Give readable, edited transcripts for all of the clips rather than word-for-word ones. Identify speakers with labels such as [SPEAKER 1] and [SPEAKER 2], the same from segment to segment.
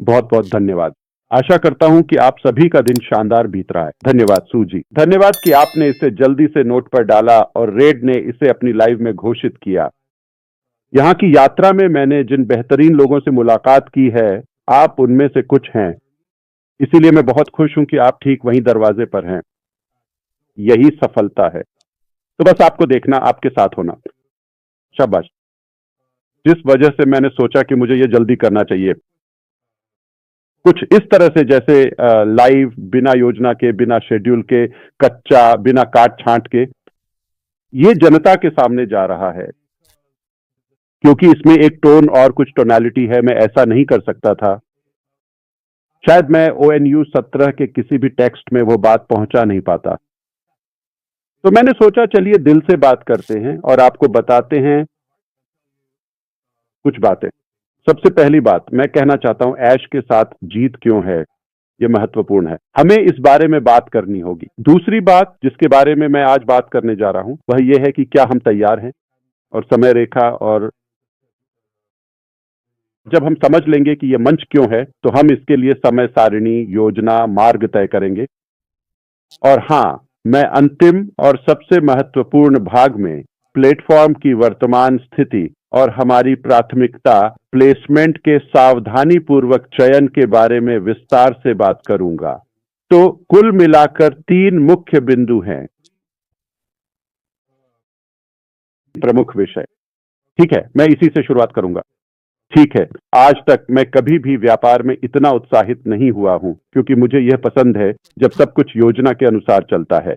[SPEAKER 1] बहुत बहुत धन्यवाद। आशा करता हूं कि आप सभी का दिन शानदार बीत रहा है। धन्यवाद सू जी, धन्यवाद कि आपने इसे जल्दी से नोट पर डाला और रेड ने इसे अपनी लाइव में घोषित किया। यहाँ की यात्रा में मैंने जिन बेहतरीन लोगों से मुलाकात की है, आप उनमें से कुछ हैं। इसीलिए मैं बहुत खुश हूं कि आप ठीक वहीं दरवाजे पर हैं। यही सफलता है। तो बस आपको देखना, आपके साथ होना। शाबाश। जिस वजह से मैंने सोचा कि मुझे ये जल्दी करना चाहिए, कुछ इस तरह से जैसे लाइव, बिना योजना के, बिना शेड्यूल के, कच्चा, बिना काट छांट के, ये जनता के सामने जा रहा है। क्योंकि इसमें एक टोन और कुछ टोनालिटी है, मैं ऐसा नहीं कर सकता था। शायद मैं ONU 17 के किसी भी टेक्स्ट में वो बात पहुंचा नहीं पाता। तो मैंने सोचा चलिए दिल से बात करते हैं और आपको बताते हैं कुछ बातें। सबसे पहली बात मैं कहना चाहता हूं, ऐश के साथ जीत क्यों है, ये महत्वपूर्ण है। हमें इस बारे में बात करनी होगी। दूसरी बात जिसके बारे में मैं आज बात करने जा रहा हूं वह यह है कि क्या हम तैयार हैं, और समय रेखा, और जब हम समझ लेंगे कि यह मंच क्यों है तो हम इसके लिए समय सारिणी, योजना, मार्ग तय करेंगे। और हां, मैं अंतिम और सबसे महत्वपूर्ण भाग में प्लेटफॉर्म की वर्तमान स्थिति और हमारी प्राथमिकता प्लेसमेंट के सावधानी पूर्वक चयन के बारे में विस्तार से बात करूंगा। तो कुल मिलाकर 3 मुख्य बिंदु हैं, प्रमुख विषय। ठीक है, मैं इसी से शुरुआत करूंगा। ठीक है, आज तक मैं कभी भी व्यापार में इतना उत्साहित नहीं हुआ हूं, क्योंकि मुझे यह पसंद है जब सब कुछ योजना के अनुसार चलता है।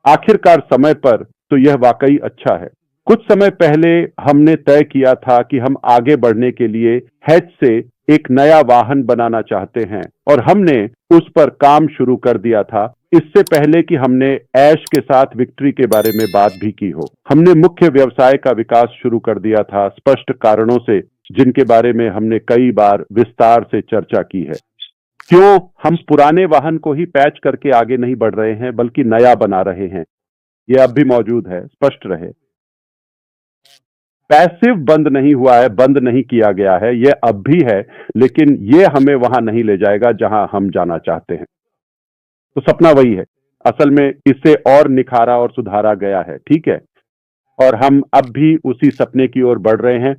[SPEAKER 1] आखिरकार समय पर, तो यह वाकई अच्छा है। कुछ समय पहले हमने तय किया था कि हम आगे बढ़ने के लिए हैच से एक नया वाहन बनाना चाहते हैं, और हमने उस पर काम शुरू कर दिया था, इससे पहले कि हमने ऐश के साथ विक्ट्री के बारे में बात भी की हो। हमने मुख्य व्यवसाय का विकास शुरू कर दिया था, स्पष्ट कारणों से, जिनके बारे में हमने कई बार विस्तार से चर्चा की है। क्यों हम पुराने वाहन को ही पैच करके आगे नहीं बढ़ रहे हैं, बल्कि नया बना रहे हैं, यह अब भी मौजूद है, स्पष्ट रहे। पैसिव बंद नहीं हुआ है, बंद नहीं किया गया है, यह अब भी है, लेकिन यह हमें वहां नहीं ले जाएगा जहां हम जाना चाहते हैं। तो सपना वही है, असल में इसे और निखारा और सुधारा गया है। ठीक है, और हम अब भी उसी सपने की ओर बढ़ रहे हैं।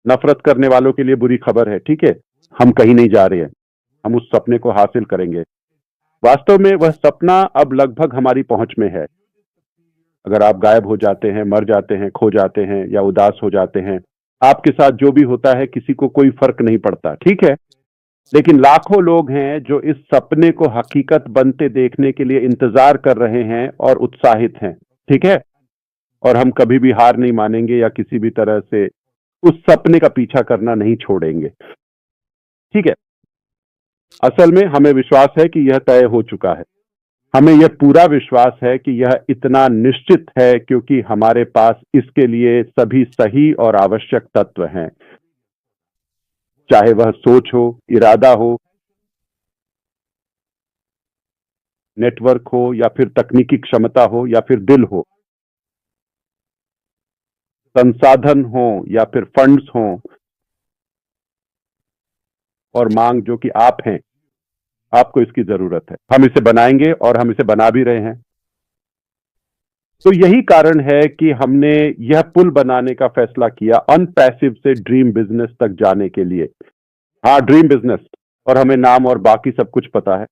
[SPEAKER 1] नफरत करने वालों के लिए बुरी खबर है, ठीक है, हम कहीं नहीं जा रहे हैं, हम उस सपने को हासिल करेंगे। वास्तव में वह सपना अब लगभग हमारी पहुंच में है। अगर आप गायब हो जाते हैं, मर जाते हैं, खो जाते हैं या उदास हो जाते हैं, आपके साथ जो भी होता है किसी को कोई फर्क नहीं पड़ता, ठीक है। लेकिन लाखों लोग हैं जो इस सपने को हकीकत बनते देखने के लिए इंतजार कर रहे हैं और उत्साहित हैं, ठीक है। और हम कभी भी हार नहीं मानेंगे या किसी भी तरह से उस सपने का पीछा करना नहीं छोड़ेंगे, ठीक है। असल में हमें विश्वास है कि यह तय हो चुका है। हमें यह पूरा विश्वास है कि यह इतना निश्चित है क्योंकि हमारे पास इसके लिए सभी सही और आवश्यक तत्व हैं, चाहे वह सोच हो, इरादा हो, नेटवर्क हो, या फिर तकनीकी क्षमता हो, या फिर दिल हो, संसाधन हो या फिर फंड्स हो, और मांग जो कि आप हैं, आपको इसकी जरूरत है। हम इसे बनाएंगे और हम इसे बना भी रहे हैं। तो यही कारण है कि हमने यह पुल बनाने का फैसला किया, अनपैसिव से ड्रीम बिजनेस तक जाने के लिए। हाँ, ड्रीम बिजनेस, और हमें नाम और बाकी सब कुछ पता है,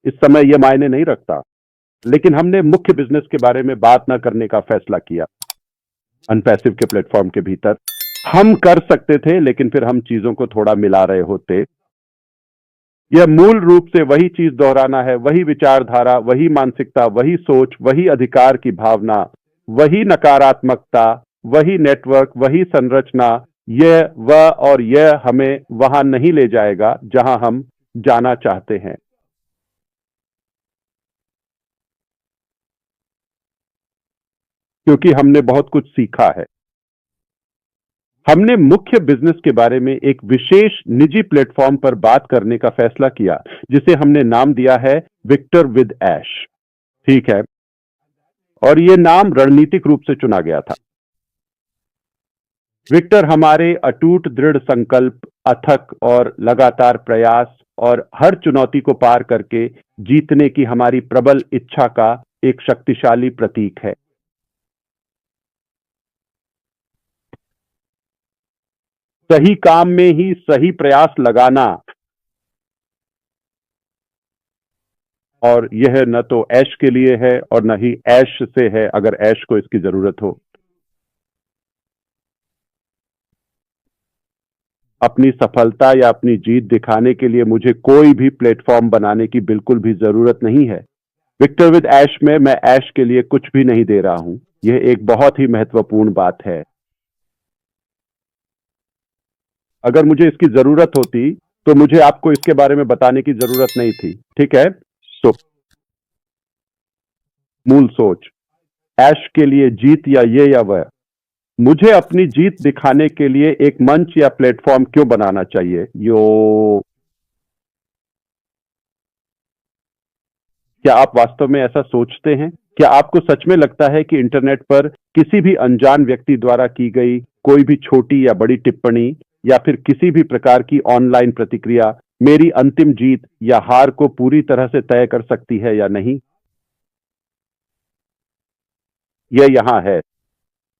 [SPEAKER 1] इस समय यह मायने नहीं रखता। लेकिन हमने मुख्य बिजनेस के बारे में बात ना करने का फैसला किया। अनपैसिव के प्लेटफॉर्म के भीतर हम कर सकते थे, लेकिन फिर हम चीजों को थोड़ा मिला रहे होते। यह मूल रूप से वही चीज दोहराना है, वही विचारधारा, वही मानसिकता, वही सोच, वही अधिकार की भावना, वही नकारात्मकता, वही नेटवर्क, वही संरचना। यह वह और यह हमें वहां नहीं ले जाएगा जहां हम जाना चाहते हैं। क्योंकि हमने बहुत कुछ सीखा है। हमने मुख्य बिजनेस के बारे में एक विशेष निजी प्लेटफॉर्म पर बात करने का फैसला किया, जिसे हमने नाम दिया है विक्टर विद ऐश, ठीक है। और यह नाम रणनीतिक रूप से चुना गया था। विक्टर हमारे अटूट दृढ़ संकल्प, अथक और लगातार प्रयास और हर चुनौती को पार करके जीतने की हमारी प्रबल इच्छा का एक शक्तिशाली प्रतीक है। सही काम में ही सही प्रयास लगाना, और यह न तो ऐश के लिए है और न ही ऐश से है अगर ऐश को इसकी जरूरत हो। अपनी सफलता या अपनी जीत दिखाने के लिए मुझे कोई भी प्लेटफॉर्म बनाने की बिल्कुल भी जरूरत नहीं है। विक्टर विद ऐश में मैं ऐश के लिए कुछ भी नहीं दे रहा हूं। यह एक बहुत ही महत्वपूर्ण बात है। अगर मुझे इसकी जरूरत होती तो मुझे आपको इसके बारे में बताने की जरूरत नहीं थी, ठीक है? तो मूल सोच, ऐश के लिए जीत या ये या वह, मुझे अपनी जीत दिखाने के लिए एक मंच या प्लेटफॉर्म क्यों बनाना चाहिए? क्या आप वास्तव में ऐसा सोचते हैं? क्या आपको सच में लगता है कि इंटरनेट पर किसी भी अनजान व्यक्ति द्वारा की गई कोई भी छोटी या बड़ी टिप्पणी या फिर किसी भी प्रकार की ऑनलाइन प्रतिक्रिया मेरी अंतिम जीत या हार को पूरी तरह से तय कर सकती है या नहीं? यह यहां है।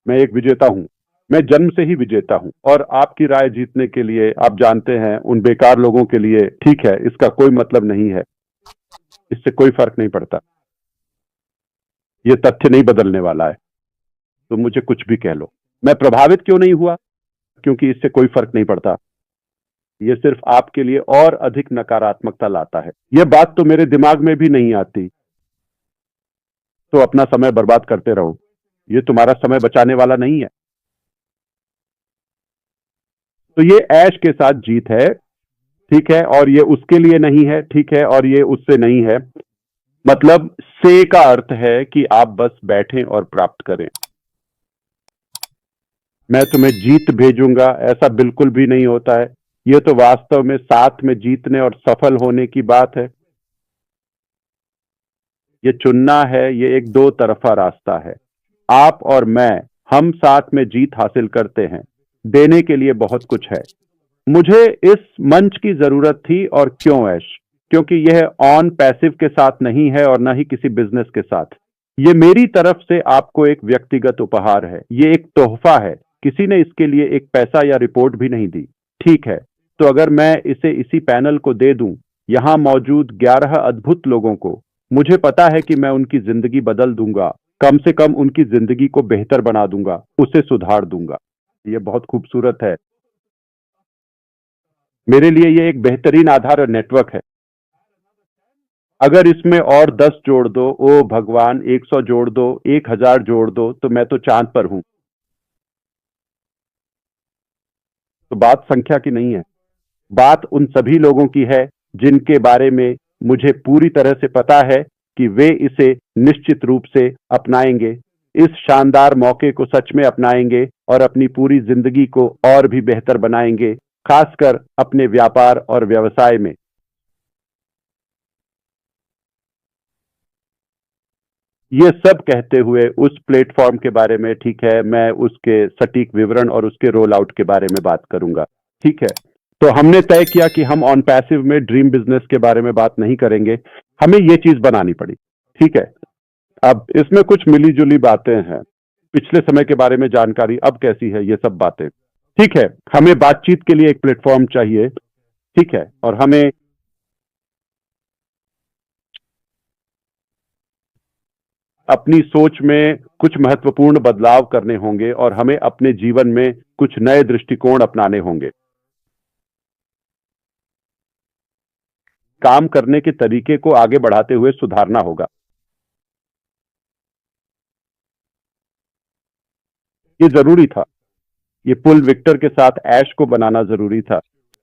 [SPEAKER 1] मैं एक विजेता हूं। मैं जन्म से ही विजेता हूं और आपकी राय जीतने के लिए, आप जानते हैं, उन बेकार लोगों के लिए, ठीक है, इसका कोई मतलब नहीं है। इससे कोई फर्क नहीं पड़ता। यह तथ्य नहीं बदलने वाला है। तो मुझे कुछ भी कह लो। मैं प्रभावित क्यों नहीं हुआ? क्योंकि इससे कोई फर्क नहीं पड़ता। यह सिर्फ आपके लिए और अधिक नकारात्मकता लाता है। यह बात तो मेरे दिमाग में भी नहीं आती। तो अपना समय बर्बाद करते रहो। यह तुम्हारा समय बचाने वाला नहीं है। तो ये ऐश के साथ जीत है, ठीक है, और ये उसके लिए नहीं है, ठीक है, और ये उससे नहीं है। मतलब से का अर्थ है कि आप बस बैठें और प्राप्त करें। मैं तुम्हें जीत भेजूंगा, ऐसा बिल्कुल भी नहीं होता है। यह तो वास्तव में साथ में जीतने और सफल होने की बात है। ये चुनना है, ये एक दो तरफा रास्ता है। आप और मैं, हम साथ में जीत हासिल करते हैं। देने के लिए बहुत कुछ है। मुझे इस मंच की जरूरत थी, और क्यों ऐश? क्योंकि यह ऑन पैसिव के साथ नहीं है और न ही किसी बिजनेस के साथ। ये मेरी तरफ से आपको एक व्यक्तिगत उपहार है। ये एक तोहफा है। किसी ने इसके लिए एक पैसा या रिपोर्ट भी नहीं दी, ठीक है? तो अगर मैं इसे इसी पैनल को दे दूं, यहां मौजूद 11 अद्भुत लोगों को, मुझे पता है कि मैं उनकी जिंदगी बदल दूंगा। कम से कम उनकी जिंदगी को बेहतर बना दूंगा, उसे सुधार दूंगा। ये बहुत खूबसूरत है। मेरे लिए ये एक बेहतरीन आधार और नेटवर्क है। अगर इसमें और 10 जोड़ दो, ओ भगवान, 100 जोड़ दो, 1000 जोड़ दो, तो मैं तो चांद पर हूं। तो बात संख्या की नहीं है। बात उन सभी लोगों की है जिनके बारे में मुझे पूरी तरह से पता है कि वे इसे निश्चित रूप से अपनाएंगे, इस शानदार मौके को सच में अपनाएंगे और अपनी पूरी जिंदगी को और भी बेहतर बनाएंगे, खासकर अपने व्यापार और व्यवसाय में। ये सब कहते हुए उस प्लेटफॉर्म के बारे में, ठीक है, मैं उसके सटीक विवरण और उसके रोल आउट के बारे में बात करूंगा, ठीक है? तो हमने तय किया कि हम ऑन पैसिव में ड्रीम बिजनेस के बारे में बात नहीं करेंगे। हमें ये चीज बनानी पड़ी, ठीक है? अब इसमें कुछ मिली जुली बातें हैं। पिछले समय के बारे में जानकारी अब कैसी है, ये सब बातें, ठीक है? हमें बातचीत के लिए एक प्लेटफॉर्म चाहिए, ठीक है, और हमें अपनी सोच में कुछ महत्वपूर्ण बदलाव करने होंगे और हमें अपने जीवन में कुछ नए दृष्टिकोण अपनाने होंगे। काम करने के तरीके को आगे बढ़ाते हुए सुधारना होगा। ये जरूरी था। ये पुल विक्टर के साथ ऐश को बनाना जरूरी था।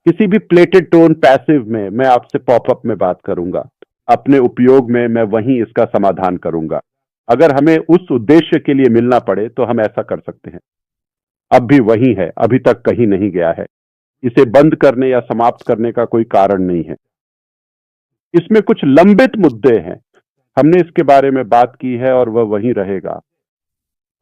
[SPEAKER 1] किसी भी प्लेटेड टोन पैसिव में मैं आपसे पॉपअप में बात करूंगा। अपने उपयोग में मैं वहीं इसका समाधान करूंगा। अगर हमें उस उद्देश्य के लिए मिलना पड़े तो हम ऐसा कर सकते हैं। अब भी वही है, अभी तक कहीं नहीं गया है। इसे बंद करने या समाप्त करने का कोई कारण नहीं है। इसमें कुछ लंबित मुद्दे हैं। हमने इसके बारे में बात की है और वह वहीं रहेगा।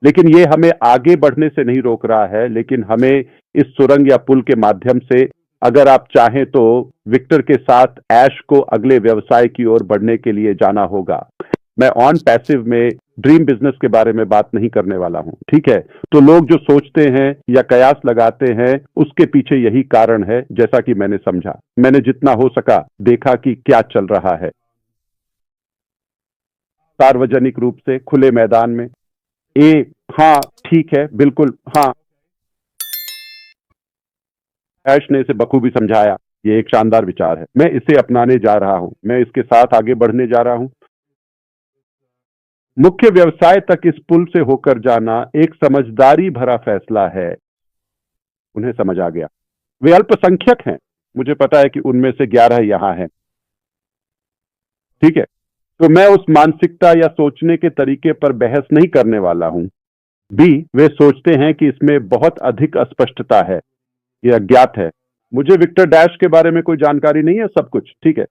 [SPEAKER 1] लेकिन ये हमें आगे बढ़ने से नहीं रोक रहा है, लेकिन हमें इस सुरंग या पुल के माध्यम से, अगर आप चाहें तो विक्टर के साथ ऐश को अगले व्यवसाय की ओर बढ़ने के लिए जाना होगा। मैं ऑन पैसिव में ड्रीम बिजनेस के बारे में बात नहीं करने वाला हूं, ठीक है। तो लोग जो सोचते हैं या कयास लगाते हैं, उसके पीछे यही कारण है। जैसा कि मैंने समझा, मैंने जितना हो सका देखा कि क्या चल रहा है सार्वजनिक रूप से खुले मैदान में। हाँ ठीक है, बिल्कुल हाँ, ऐश ने इसे बखूबी समझाया। ये एक शानदार विचार है, मैं इसे अपनाने जा रहा हूं, मैं इसके साथ आगे बढ़ने जा रहा हूं। मुख्य व्यवसाय तक इस पुल से होकर जाना एक समझदारी भरा फैसला है। उन्हें समझ आ गया। वे अल्पसंख्यक हैं, मुझे पता है कि उनमें से 11 यहां हैं, ठीक है। तो मैं उस मानसिकता या सोचने के तरीके पर बहस नहीं करने वाला हूं। बी, वे सोचते हैं कि इसमें बहुत अधिक अस्पष्टता है, यह अज्ञात है। मुझे विक्टर डैश के बारे में कोई जानकारी नहीं है, सब कुछ ठीक है।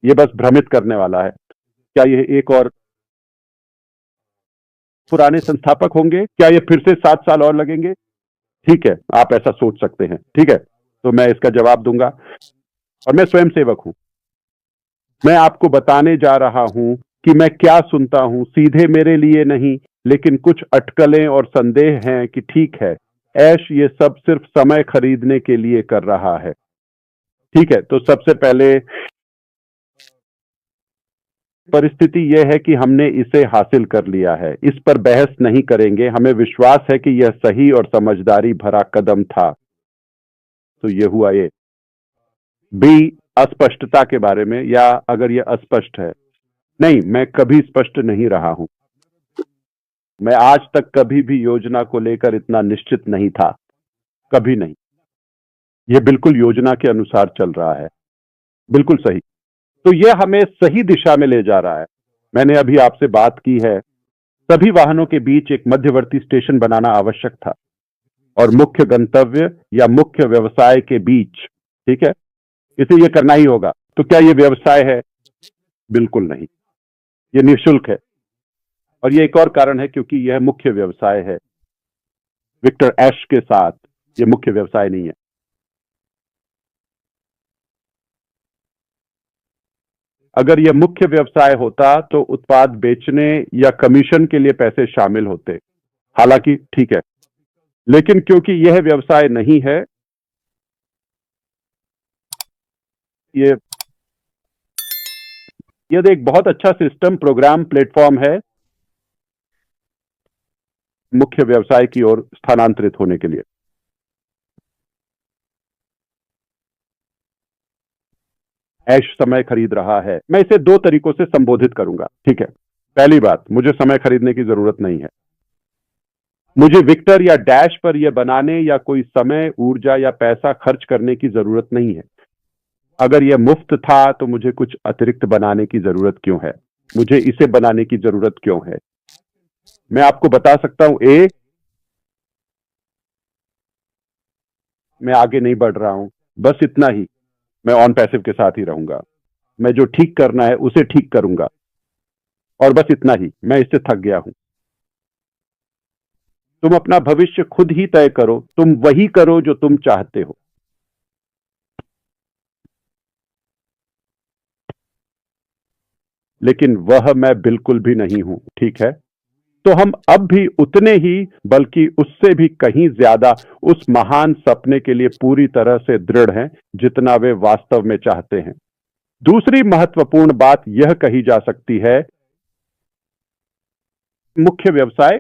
[SPEAKER 1] यह बस भ्रमित करने वाला है। क्या यह एक और पुराने संस्थापक होंगे? क्या यह फिर से 7 साल और लगेंगे? ठीक है, आप ऐसा सोच सकते हैं, ठीक है। तो मैं इसका जवाब दूंगा, और मैं स्वयं सेवक हूं। मैं आपको बताने जा रहा हूं कि मैं क्या सुनता हूं, सीधे मेरे लिए नहीं, लेकिन कुछ अटकलें और संदेह हैं कि ठीक है, ऐश ये सब सिर्फ समय खरीदने के लिए कर रहा है, ठीक है। तो सबसे पहले परिस्थिति यह है कि हमने इसे हासिल कर लिया है, इस पर बहस नहीं करेंगे। हमें विश्वास है कि यह सही और समझदारी भरा कदम था। तो यह हुआ ये। बी, अस्पष्टता के बारे में, या अगर यह अस्पष्ट है, नहीं, मैं कभी स्पष्ट नहीं रहा हूं। मैं आज तक कभी भी योजना को लेकर इतना निश्चित नहीं था, कभी नहीं। यह बिल्कुल योजना के अनुसार चल रहा है, बिल्कुल सही। तो यह हमें सही दिशा में ले जा रहा है। मैंने अभी आपसे बात की है, सभी वाहनों के बीच एक मध्यवर्ती स्टेशन बनाना आवश्यक था, और मुख्य गंतव्य या मुख्य व्यवसाय के बीच, ठीक है, इसे यह करना ही होगा। तो क्या यह व्यवसाय है? बिल्कुल नहीं, यह निःशुल्क है। और यह एक और कारण है, क्योंकि यह मुख्य व्यवसाय है। विक्टर ऐश के साथ यह मुख्य व्यवसाय नहीं है। अगर यह मुख्य व्यवसाय होता तो उत्पाद बेचने या कमीशन के लिए पैसे शामिल होते, हालांकि ठीक है। लेकिन क्योंकि यह व्यवसाय नहीं है, यह एक बहुत अच्छा सिस्टम, प्रोग्राम, प्लेटफॉर्म है मुख्य व्यवसाय की ओर स्थानांतरित होने के लिए। ऐश समय खरीद रहा है। मैं इसे 2 तरीकों से संबोधित करूंगा, ठीक है। पहली बात, मुझे समय खरीदने की जरूरत नहीं है। मुझे विक्टर या डैश पर यह बनाने या कोई समय, ऊर्जा या पैसा खर्च करने की जरूरत नहीं है। अगर यह मुफ्त था तो मुझे कुछ अतिरिक्त बनाने की जरूरत क्यों है? मुझे इसे बनाने की जरूरत क्यों है? मैं आपको बता सकता हूं, मैं आगे नहीं बढ़ रहा हूं, बस इतना ही। मैं ऑन पैसिव के साथ ही रहूंगा। मैं जो ठीक करना है उसे ठीक करूंगा, और बस इतना ही। मैं इससे थक गया हूं। तुम अपना भविष्य खुद ही तय करो, तुम वही करो जो तुम चाहते हो। लेकिन वह मैं बिल्कुल भी नहीं हूं, ठीक है। तो हम अब भी उतने ही, बल्कि उससे भी कहीं ज्यादा उस महान सपने के लिए पूरी तरह से दृढ़ हैं जितना वे वास्तव में चाहते हैं। दूसरी महत्वपूर्ण बात यह कही जा सकती है, मुख्य व्यवसाय,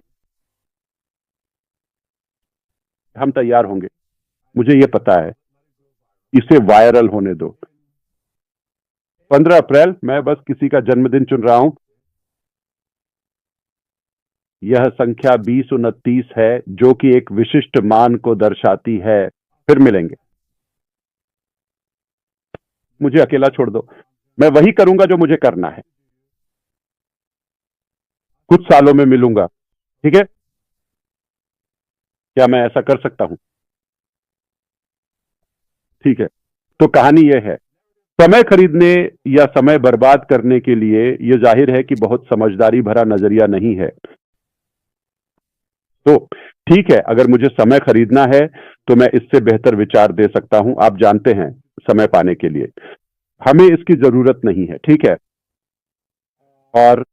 [SPEAKER 1] हम तैयार होंगे, मुझे यह पता है। इसे वायरल होने दो। 15 अप्रैल, मैं बस किसी का जन्मदिन चुन रहा हूं। यह संख्या 2029 है, जो कि एक विशिष्ट मान को दर्शाती है। फिर मिलेंगे। मुझे अकेला छोड़ दो, मैं वही करूंगा जो मुझे करना है। कुछ सालों में मिलूंगा, ठीक है। क्या मैं ऐसा कर सकता हूं? ठीक है। तो कहानी यह है, समय खरीदने या समय बर्बाद करने के लिए यह जाहिर है कि बहुत समझदारी भरा नजरिया नहीं है। तो ठीक है, अगर मुझे समय खरीदना है तो मैं इससे बेहतर विचार दे सकता हूं, आप जानते हैं, समय पाने के लिए। हमें इसकी जरूरत नहीं है, ठीक है। और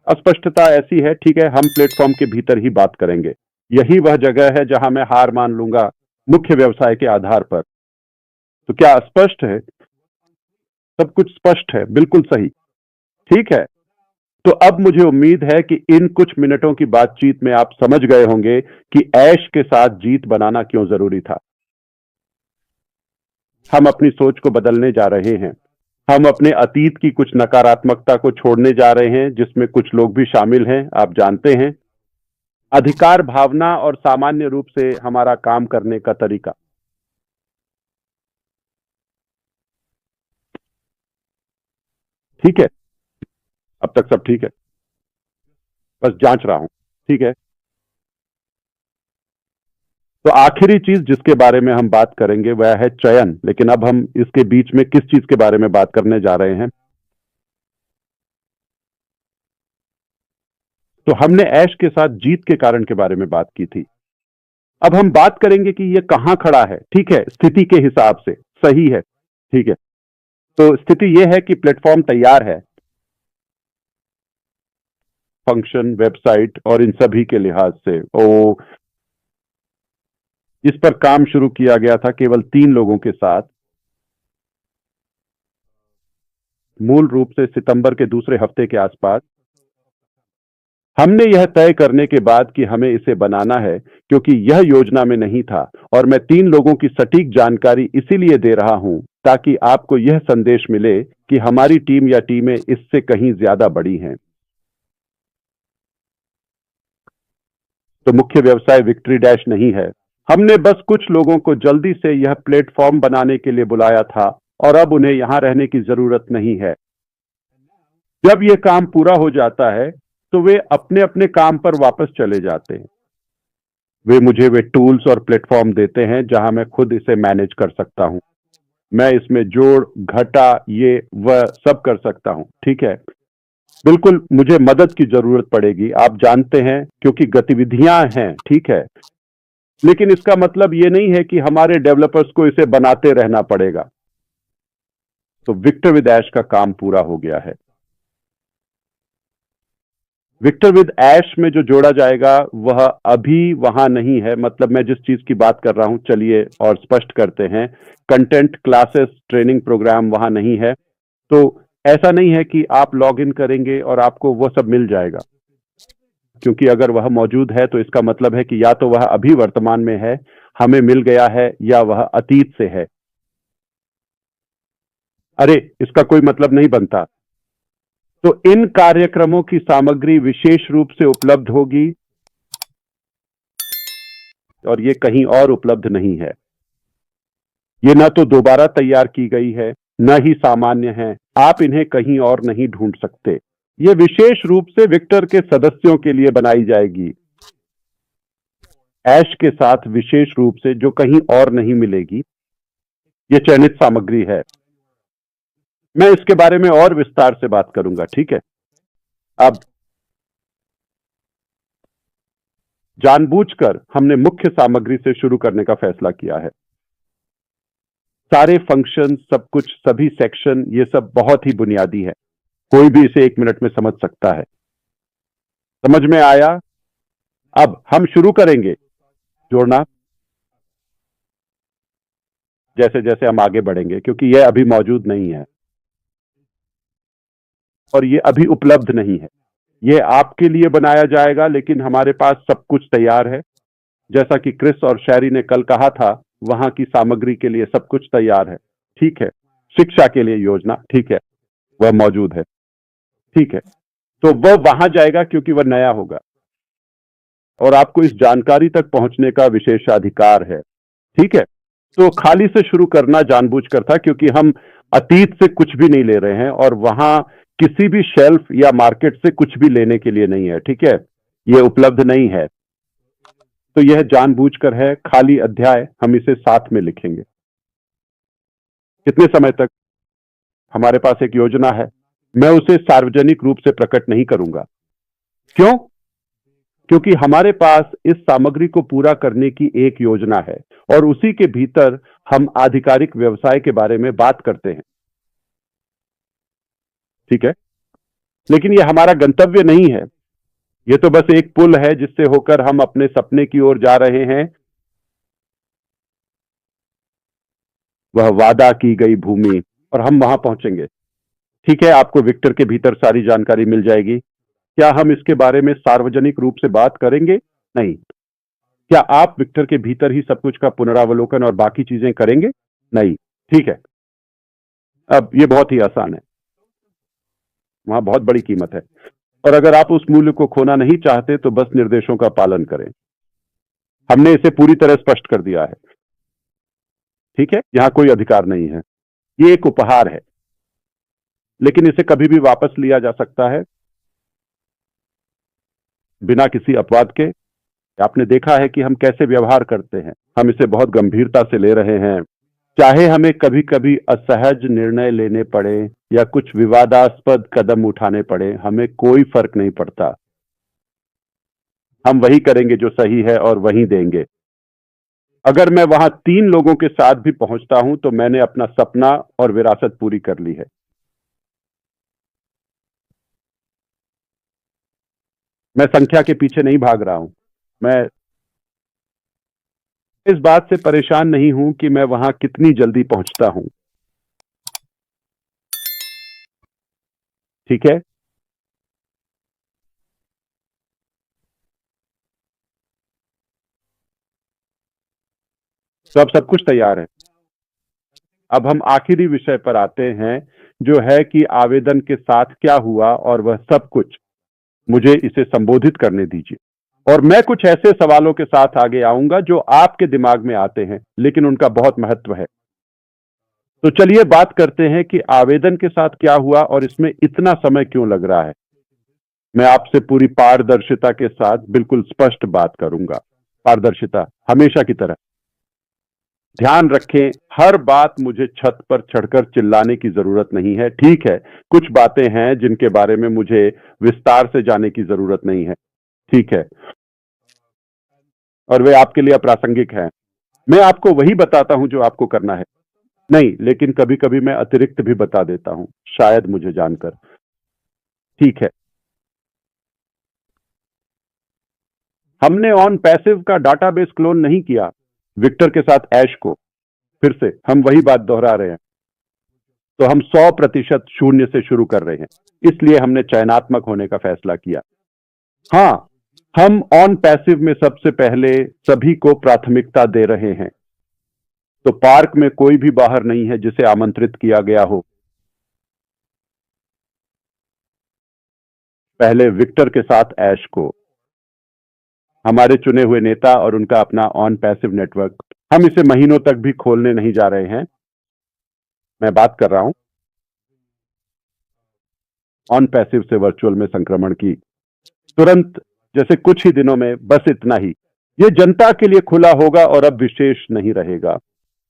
[SPEAKER 1] अस्पष्टता ऐसी है, ठीक है, हम प्लेटफॉर्म के भीतर ही बात करेंगे। यही वह जगह है जहां मैं हार मान लूंगा मुख्य व्यवसाय के आधार पर। तो क्या स्पष्ट है? सब कुछ स्पष्ट है, बिल्कुल सही। ठीक है, तो अब मुझे उम्मीद है कि इन कुछ मिनटों की बातचीत में आप समझ गए होंगे कि ऐश के साथ जीत बनाना क्यों जरूरी था। हम अपनी सोच को बदलने जा रहे हैं। हम अपने अतीत की कुछ नकारात्मकता को छोड़ने जा रहे हैं, जिसमें कुछ लोग भी शामिल हैं, आप जानते हैं। अधिकार भावना और सामान्य रूप से हमारा काम करने का तरीका। ठीक है, अब तक सब ठीक है, बस जांच रहा हूं। ठीक है, तो आखिरी चीज जिसके बारे में हम बात करेंगे वह है चयन। लेकिन अब हम इसके बीच में किस चीज के बारे में बात करने जा रहे हैं? तो हमने ऐश के साथ जीत के कारण के बारे में बात की थी। अब हम बात करेंगे कि यह कहां खड़ा है, ठीक है, स्थिति के हिसाब से सही है। ठीक है, तो स्थिति यह है कि प्लेटफॉर्म तैयार है, फंक्शन, वेबसाइट और इन सभी के लिहाज से। ओ, इस पर काम शुरू किया गया था केवल 3 लोगों के साथ, मूल रूप से सितंबर के दूसरे हफ्ते के आसपास। हमने यह तय करने के बाद कि हमें इसे बनाना है, क्योंकि यह योजना में नहीं था। और मैं 3 लोगों की सटीक जानकारी इसीलिए दे रहा हूं ताकि आपको यह संदेश मिले कि हमारी टीम या टीमें इससे कहीं ज्यादा बड़ी हैं। तो मुख्य व्यवसाय विक्ट्री डैश नहीं है। हमने बस कुछ लोगों को जल्दी से यह प्लेटफॉर्म बनाने के लिए बुलाया था, और अब उन्हें यहां रहने की जरूरत नहीं है। जब यह काम पूरा हो जाता है तो वे अपने अपने काम पर वापस चले जाते हैं। वे मुझे वे टूल्स और प्लेटफॉर्म देते हैं जहां मैं खुद इसे मैनेज कर सकता हूं। मैं इसमें जोड़ घटा ये वह सब कर सकता हूं, ठीक है। बिल्कुल, मुझे मदद की जरूरत पड़ेगी, आप जानते हैं, क्योंकि गतिविधियां हैं, ठीक है। लेकिन इसका मतलब ये नहीं है कि हमारे डेवलपर्स को इसे बनाते रहना पड़ेगा। तो विक्टर विद ऐश का काम पूरा हो गया है। विक्टर विद ऐश में जो जोड़ा जाएगा वह अभी वहां नहीं है। मतलब मैं जिस चीज की बात कर रहा हूं, चलिए और स्पष्ट करते हैं। कंटेंट, क्लासेस, ट्रेनिंग प्रोग्राम वहां नहीं है। तो ऐसा नहीं है कि आप लॉग इन करेंगे और आपको वह सब मिल जाएगा, क्योंकि अगर वह मौजूद है तो इसका मतलब है कि या तो वह अभी वर्तमान में है, हमें मिल गया है, या वह अतीत से है। अरे, इसका कोई मतलब नहीं बनता। तो इन कार्यक्रमों की सामग्री विशेष रूप से उपलब्ध होगी, और ये कहीं और उपलब्ध नहीं है। ये न तो दोबारा तैयार की गई है, न ही सामान्य है। आप इन्हें कहीं और नहीं ढूंढ सकते। ये विशेष रूप से विक्टर के सदस्यों के लिए बनाई जाएगी, ऐश के साथ विशेष रूप से, जो कहीं और नहीं मिलेगी। ये चयनित सामग्री है। मैं इसके बारे में और विस्तार से बात करूंगा, ठीक है। अब जानबूझकर हमने मुख्य सामग्री से शुरू करने का फैसला किया है। सारे फंक्शन, सब कुछ, सभी सेक्शन, ये सब बहुत ही बुनियादी है। कोई भी इसे 1 मिनट में समझ सकता है। समझ में आया? अब हम शुरू करेंगे जोड़ना, जैसे जैसे हम आगे बढ़ेंगे, क्योंकि यह अभी मौजूद नहीं है और ये अभी उपलब्ध नहीं है। यह आपके लिए बनाया जाएगा, लेकिन हमारे पास सब कुछ तैयार है। जैसा कि क्रिस और शैरी ने कल कहा था, वहां की सामग्री के लिए सब कुछ तैयार है, ठीक है। शिक्षा के लिए योजना, ठीक है, वह मौजूद है, ठीक है। तो वह वहां जाएगा क्योंकि वह नया होगा, और आपको इस जानकारी तक पहुंचने का विशेषाधिकार है, ठीक है। तो खाली से शुरू करना जानबूझकर था, क्योंकि हम अतीत से कुछ भी नहीं ले रहे हैं, और वहां किसी भी शेल्फ या मार्केट से कुछ भी लेने के लिए नहीं है, ठीक है। यह उपलब्ध नहीं है। तो यह जानबूझकर है, खाली अध्याय। हम इसे साथ में लिखेंगे। कितने समय तक? हमारे पास एक योजना है। मैं उसे सार्वजनिक रूप से प्रकट नहीं करूंगा। क्यों? क्योंकि हमारे पास इस सामग्री को पूरा करने की एक योजना है और उसी के भीतर हम आधिकारिक व्यवसाय के बारे में बात करते हैं। ठीक है, लेकिन यह हमारा गंतव्य नहीं है। यह तो बस एक पुल है जिससे होकर हम अपने सपने की ओर जा रहे हैं। वह वादा की गई भूमि, और हम वहां पहुंचेंगे। ठीक है, आपको विक्टर के भीतर सारी जानकारी मिल जाएगी। क्या हम इसके बारे में सार्वजनिक रूप से बात करेंगे? नहीं। क्या आप विक्टर के भीतर ही सब कुछ का पुनरावलोकन और बाकी चीजें करेंगे? नहीं। ठीक है, अब ये बहुत ही आसान है। वहां बहुत बड़ी कीमत है, और अगर आप उस मूल्य को खोना नहीं चाहते तो बस निर्देशों का पालन करें। हमने इसे पूरी तरह स्पष्ट कर दिया है। ठीक है, यहां कोई अधिकार नहीं है। ये एक उपहार है, लेकिन इसे कभी भी वापस लिया जा सकता है बिना किसी अपवाद के। आपने देखा है कि हम कैसे व्यवहार करते हैं। हम इसे बहुत गंभीरता से ले रहे हैं। चाहे हमें कभी कभी असहज निर्णय लेने पड़े या कुछ विवादास्पद कदम उठाने पड़े, हमें कोई फर्क नहीं पड़ता। हम वही करेंगे जो सही है और वही देंगे। अगर मैं वहां 3 लोगों के साथ भी पहुंचता हूं तो मैंने अपना सपना और विरासत पूरी कर ली है। मैं संख्या के पीछे नहीं भाग रहा हूं। मैं इस बात से परेशान नहीं हूं कि मैं वहां कितनी जल्दी पहुंचता हूं। ठीक है, तो अब सब कुछ तैयार है। अब हम आखिरी विषय पर आते हैं, जो है कि आवेदन के साथ क्या हुआ और वह सब कुछ। मुझे इसे संबोधित करने दीजिए, और मैं कुछ ऐसे सवालों के साथ आगे आऊंगा जो आपके दिमाग में आते हैं लेकिन उनका बहुत महत्व है। तो चलिए बात करते हैं कि आवेदन के साथ क्या हुआ और इसमें इतना समय क्यों लग रहा है। मैं आपसे पूरी पारदर्शिता के साथ बिल्कुल स्पष्ट बात करूंगा। पारदर्शिता हमेशा की तरह। ध्यान रखें, हर बात मुझे छत पर चढ़कर चिल्लाने की जरूरत नहीं है। ठीक है, कुछ बातें हैं जिनके बारे में मुझे विस्तार से जाने की जरूरत नहीं है। ठीक है, और वे आपके लिए अप्रासंगिक हैं। मैं आपको वही बताता हूं जो आपको करना है। नहीं, लेकिन कभी कभी मैं अतिरिक्त भी बता देता हूं, शायद मुझे जानकर। ठीक है, हमने ऑन पैसिव का डाटाबेस क्लोन नहीं किया। विक्टर के साथ ऐश को फिर से हम वही बात दोहरा रहे हैं। तो हम 100% शून्य से शुरू कर रहे हैं, इसलिए हमने चयनात्मक होने का फैसला किया। हाँ, हम ऑन पैसिव में सबसे पहले सभी को प्राथमिकता दे रहे हैं। तो पार्क में कोई भी बाहर नहीं है जिसे आमंत्रित किया गया हो। पहले विक्टर के साथ ऐश को, हमारे चुने हुए नेता और उनका अपना ऑन पैसिव नेटवर्क। हम इसे महीनों तक भी खोलने नहीं जा रहे हैं। मैं बात कर रहा हूं ऑन पैसिव से वर्चुअल में संक्रमण की। तुरंत, जैसे कुछ ही दिनों में, बस इतना ही। यह जनता के लिए खुला होगा और अब विशेष नहीं रहेगा।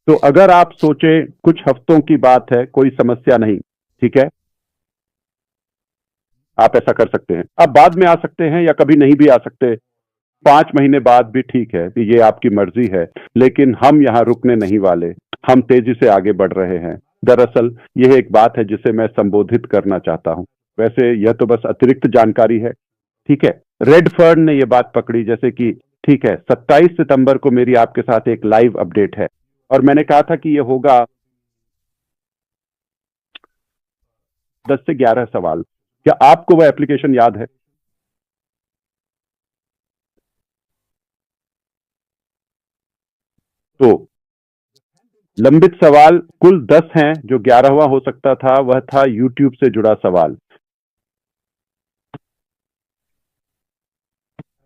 [SPEAKER 1] तो अगर आप सोचे कुछ हफ्तों की बात है, कोई समस्या नहीं। ठीक है, आप ऐसा कर सकते हैं। आप बाद में आ सकते हैं या कभी नहीं भी आ सकते। 5 महीने बाद भी ठीक है, ये आपकी मर्जी है। लेकिन हम यहां रुकने नहीं वाले। हम तेजी से आगे बढ़ रहे हैं। दरअसल यह एक बात है जिसे मैं संबोधित करना चाहता हूं। वैसे यह तो बस अतिरिक्त जानकारी है। ठीक है, रेडफर्न ने यह बात पकड़ी, जैसे कि ठीक है, 27 सितंबर को मेरी आपके साथ एक लाइव अपडेट है, और मैंने कहा था कि यह होगा 10 से 11 सवाल। क्या आपको वह एप्लीकेशन याद है? तो लंबित सवाल कुल 10 हैं। जो 11वां हो सकता था वह था यूट्यूब से जुड़ा सवाल,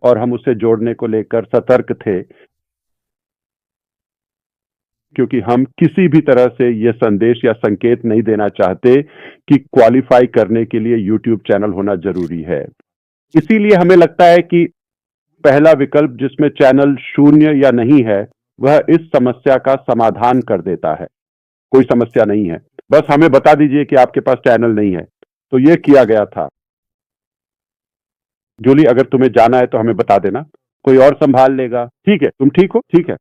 [SPEAKER 1] और हम उसे जोड़ने को लेकर सतर्क थे, क्योंकि हम किसी भी तरह से यह संदेश या संकेत नहीं देना चाहते कि क्वालिफाई करने के लिए यूट्यूब चैनल होना जरूरी है। इसीलिए हमें लगता है कि पहला विकल्प, जिसमें चैनल शून्य या नहीं है, वह इस समस्या का समाधान कर देता है। कोई समस्या नहीं है, बस हमें बता दीजिए कि आपके पास चैनल नहीं है। तो यह किया गया था। जूली, अगर तुम्हें जाना है तो हमें बता देना, कोई और संभाल लेगा। ठीक है, तुम ठीक हो? ठीक है,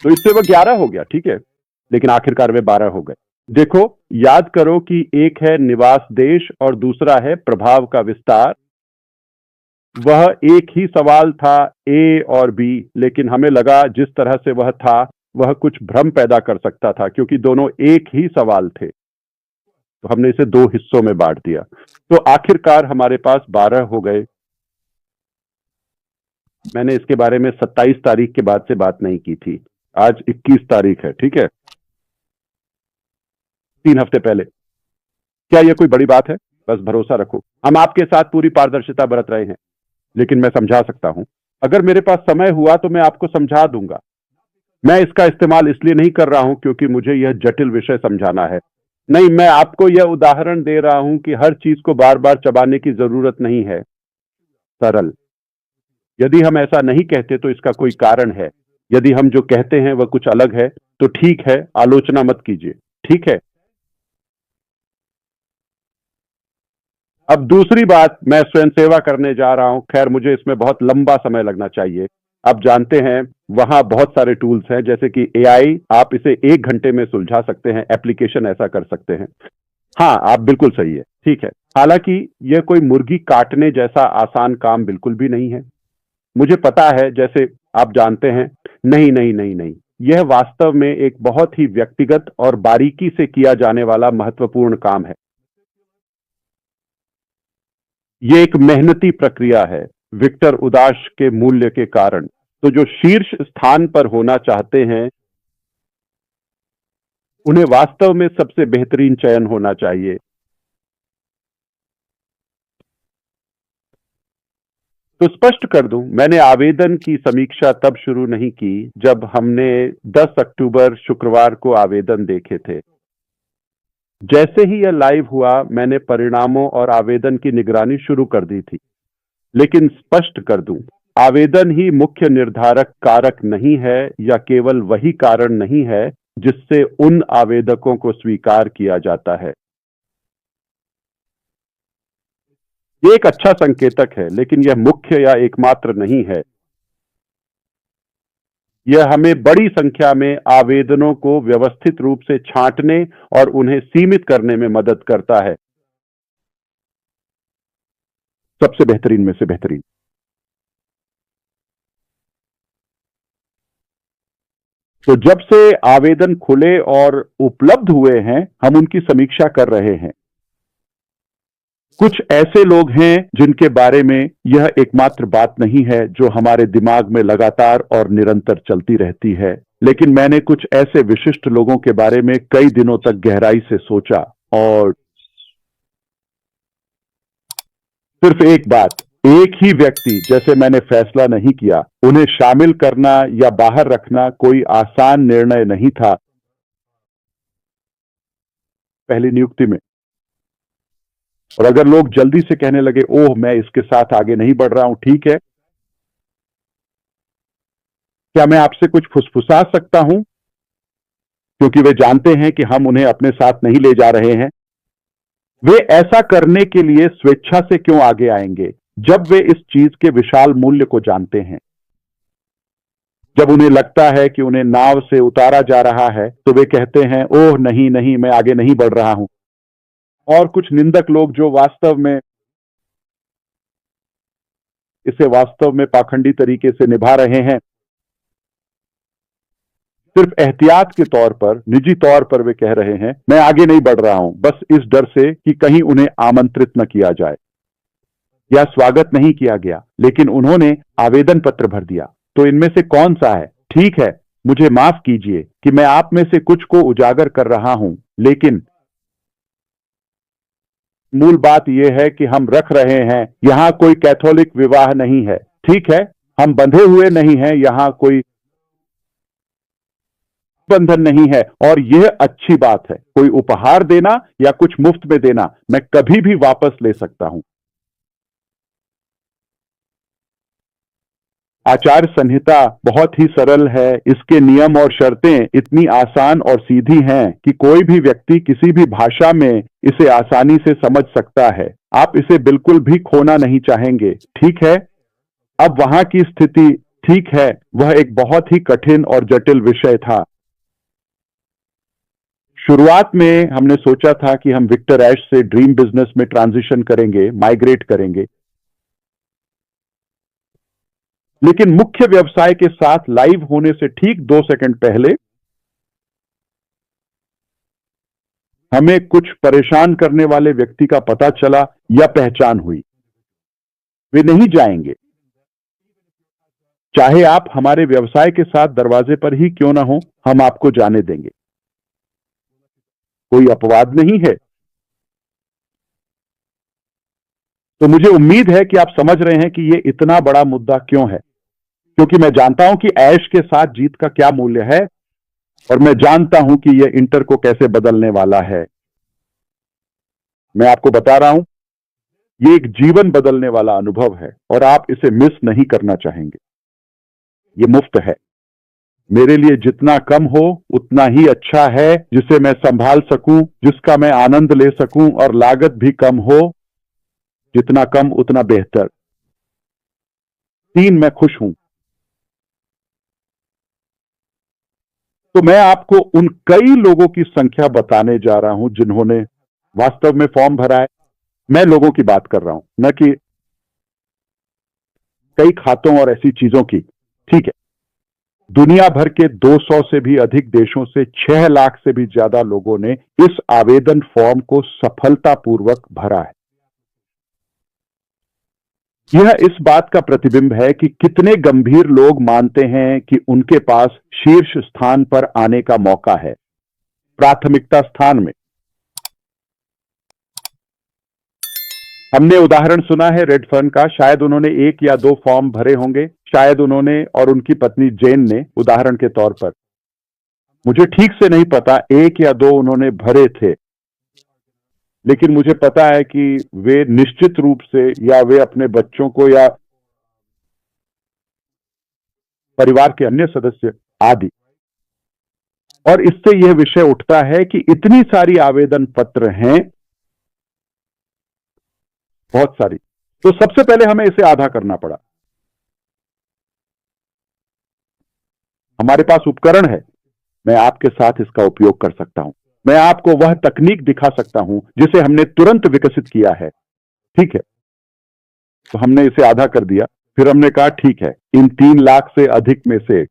[SPEAKER 1] तो इससे वो 11 हो गया, ठीक है, लेकिन आखिरकार वे 12 हो गए। देखो, याद करो कि एक है निवास देश और दूसरा है प्रभाव का विस्तार। वह एक ही सवाल था, ए और बी, लेकिन हमें लगा जिस तरह से वह था वह कुछ भ्रम पैदा कर सकता था, क्योंकि दोनों एक ही सवाल थे, तो हमने इसे 2 हिस्सों में बांट दिया। तो आखिरकार हमारे पास 12 हो गए। मैंने इसके बारे में 27 तारीख के बाद से बात नहीं की थी, आज 21 तारीख है, ठीक है, 3 हफ्ते पहले। क्या यह कोई बड़ी बात है? बस भरोसा रखो, हम आपके साथ पूरी पारदर्शिता बरत रहे हैं, लेकिन मैं समझा सकता हूं। अगर मेरे पास समय हुआ तो मैं आपको समझा दूंगा। मैं इसका इस्तेमाल इसलिए नहीं कर रहा हूं क्योंकि मुझे यह जटिल विषय समझाना है। नहीं, मैं आपको यह उदाहरण दे रहा हूं कि हर चीज को बार बार चबाने की जरूरत नहीं है। सरल। यदि हम ऐसा नहीं कहते तो इसका कोई कारण है। यदि हम जो कहते हैं वह कुछ अलग है तो ठीक है, आलोचना मत कीजिए, ठीक है। अब दूसरी बात, मैं स्वयं सेवा करने जा रहा हूं। खैर, मुझे इसमें बहुत लंबा समय लगना चाहिए। आप जानते हैं वहां बहुत सारे टूल्स हैं, जैसे कि एआई, आप इसे 1 घंटे में सुलझा सकते हैं, एप्लीकेशन ऐसा कर सकते हैं। हाँ, आप बिल्कुल सही है, ठीक है। हालांकि यह कोई मुर्गी काटने जैसा आसान काम बिल्कुल भी नहीं है। मुझे पता है, जैसे आप जानते हैं। नहीं नहीं नहीं नहीं, यह वास्तव में एक बहुत ही व्यक्तिगत और बारीकी से किया जाने वाला महत्वपूर्ण काम है। ये एक मेहनती प्रक्रिया है, विक्टर उदाश के मूल्य के कारण। तो जो शीर्ष स्थान पर होना चाहते हैं उन्हें वास्तव में सबसे बेहतरीन चयन होना चाहिए। तो स्पष्ट कर दूं, मैंने आवेदन की समीक्षा तब शुरू नहीं की जब हमने 10 अक्टूबर शुक्रवार को आवेदन देखे थे। जैसे ही यह लाइव हुआ, मैंने परिणामों और आवेदन की निगरानी शुरू कर दी थी। लेकिन स्पष्ट कर दूं, आवेदन ही मुख्य निर्धारक कारक नहीं है, या केवल वही कारण नहीं है जिससे उन आवेदकों को स्वीकार किया जाता है। ये एक अच्छा संकेतक है, लेकिन यह मुख्य या एकमात्र नहीं है। यह हमें बड़ी संख्या में आवेदनों को व्यवस्थित रूप से छांटने और उन्हें सीमित करने में मदद करता है। सबसे बेहतरीन में से बेहतरीन। तो जब से आवेदन खुले और उपलब्ध हुए हैं, हम उनकी समीक्षा कर रहे हैं। कुछ ऐसे लोग हैं जिनके बारे में यह एकमात्र बात नहीं है जो हमारे दिमाग में लगातार और निरंतर चलती रहती है, लेकिन मैंने कुछ ऐसे विशिष्ट लोगों के बारे में कई दिनों तक गहराई से सोचा, और सिर्फ एक बात, एक ही व्यक्ति जैसे मैंने फैसला नहीं किया। उन्हें शामिल करना या बाहर रखना कोई आसान निर्णय नहीं था पहली नियुक्ति में। और अगर लोग जल्दी से कहने लगे, ओह मैं इसके साथ आगे नहीं बढ़ रहा हूं, ठीक है, क्या मैं आपसे कुछ फुसफुसा सकता हूं? क्योंकि वे जानते हैं कि हम उन्हें अपने साथ नहीं ले जा रहे हैं। वे ऐसा करने के लिए स्वेच्छा से क्यों आगे आएंगे जब वे इस चीज के विशाल मूल्य को जानते हैं? जब उन्हें लगता है कि उन्हें नाव से उतारा जा रहा है तो वे कहते हैं, ओह नहीं नहीं, मैं आगे नहीं बढ़ रहा हूं। और कुछ निंदक लोग जो वास्तव में इसे वास्तव में पाखंडी तरीके से निभा रहे हैं, सिर्फ एहतियात के तौर पर, निजी तौर पर वे कह रहे हैं, मैं आगे नहीं बढ़ रहा हूं, बस इस डर से कि कहीं उन्हें आमंत्रित न किया जाए या स्वागत नहीं किया गया। लेकिन उन्होंने आवेदन पत्र भर दिया। तो इनमें से कौन सा है? ठीक है, मुझे माफ कीजिए कि मैं आप में से कुछ को उजागर कर रहा हूं, लेकिन मूल बात यह है कि हम रख रहे हैं, यहां कोई कैथोलिक विवाह नहीं है, ठीक है, हम बंधे हुए नहीं हैं, यहां कोई बंधन नहीं है। और यह अच्छी बात है। कोई उपहार देना या कुछ मुफ्त में देना, मैं कभी भी वापस ले सकता हूं। आचार संहिता बहुत ही सरल है। इसके नियम और शर्तें इतनी आसान और सीधी हैं कि कोई भी व्यक्ति किसी भी भाषा में इसे आसानी से समझ सकता है। आप इसे बिल्कुल भी खोना नहीं चाहेंगे, ठीक है। अब वहां की स्थिति, ठीक है, वह एक बहुत ही कठिन और जटिल विषय था। शुरुआत में हमने सोचा था कि हम विक्टर ऐश से ड्रीम बिजनेस में ट्रांजिशन करेंगे, माइग्रेट करेंगे, लेकिन मुख्य व्यवसाय के साथ लाइव होने से ठीक 2 सेकंड पहले हमें कुछ परेशान करने वाले व्यक्ति का पता चला या पहचान हुई। वे नहीं जाएंगे, चाहे आप हमारे व्यवसाय के साथ दरवाजे पर ही क्यों ना हो, हम आपको जाने देंगे। कोई अपवाद नहीं है। तो मुझे उम्मीद है कि आप समझ रहे हैं कि यह इतना बड़ा मुद्दा क्यों है, क्योंकि मैं जानता हूं कि ऐश के साथ जीत का क्या मूल्य है, और मैं जानता हूं कि यह इंटर को कैसे बदलने वाला है। मैं आपको बता रहा हूं, यह एक जीवन बदलने वाला अनुभव है और आप इसे मिस नहीं करना चाहेंगे। यह मुफ्त है। मेरे लिए जितना कम हो उतना ही अच्छा है, जिसे मैं संभाल सकूं, जिसका मैं आनंद ले सकूं, और लागत भी कम हो। जितना कम उतना बेहतर। 3, मैं खुश हूं। तो मैं आपको उन कई लोगों की संख्या बताने जा रहा हूं जिन्होंने वास्तव में फॉर्म भरा है। मैं लोगों की बात कर रहा हूं, न कि कई खातों और ऐसी चीजों की, ठीक है। दुनिया भर के 200 से भी अधिक देशों से 6 लाख से भी ज्यादा लोगों ने इस आवेदन फॉर्म को सफलतापूर्वक भरा है। यह इस बात का प्रतिबिंब है कि कितने गंभीर लोग मानते हैं कि उनके पास शीर्ष स्थान पर आने का मौका है, प्राथमिकता स्थान में। हमने उदाहरण सुना है रेडफर्न का, शायद उन्होंने 1 या 2 फॉर्म भरे होंगे, शायद उन्होंने और उनकी पत्नी जेन ने, उदाहरण के तौर पर। मुझे ठीक से नहीं पता 1 या 2 उन्होंने भरे थे, लेकिन मुझे पता है कि वे निश्चित रूप से, या वे अपने बच्चों को या परिवार के अन्य सदस्य आदि। और इससे यह विषय उठता है कि इतनी सारी आवेदन पत्र हैं, बहुत सारी, तो सबसे पहले हमें इसे आधा करना पड़ा। हमारे पास उपकरण है, मैं आपके साथ इसका उपयोग कर सकता हूं। मैं आपको वह तकनीक दिखा सकता हूं जिसे हमने तुरंत विकसित किया है, ठीक है। तो हमने इसे आधा कर दिया, फिर हमने कहा ठीक है, इन 3 लाख से अधिक में से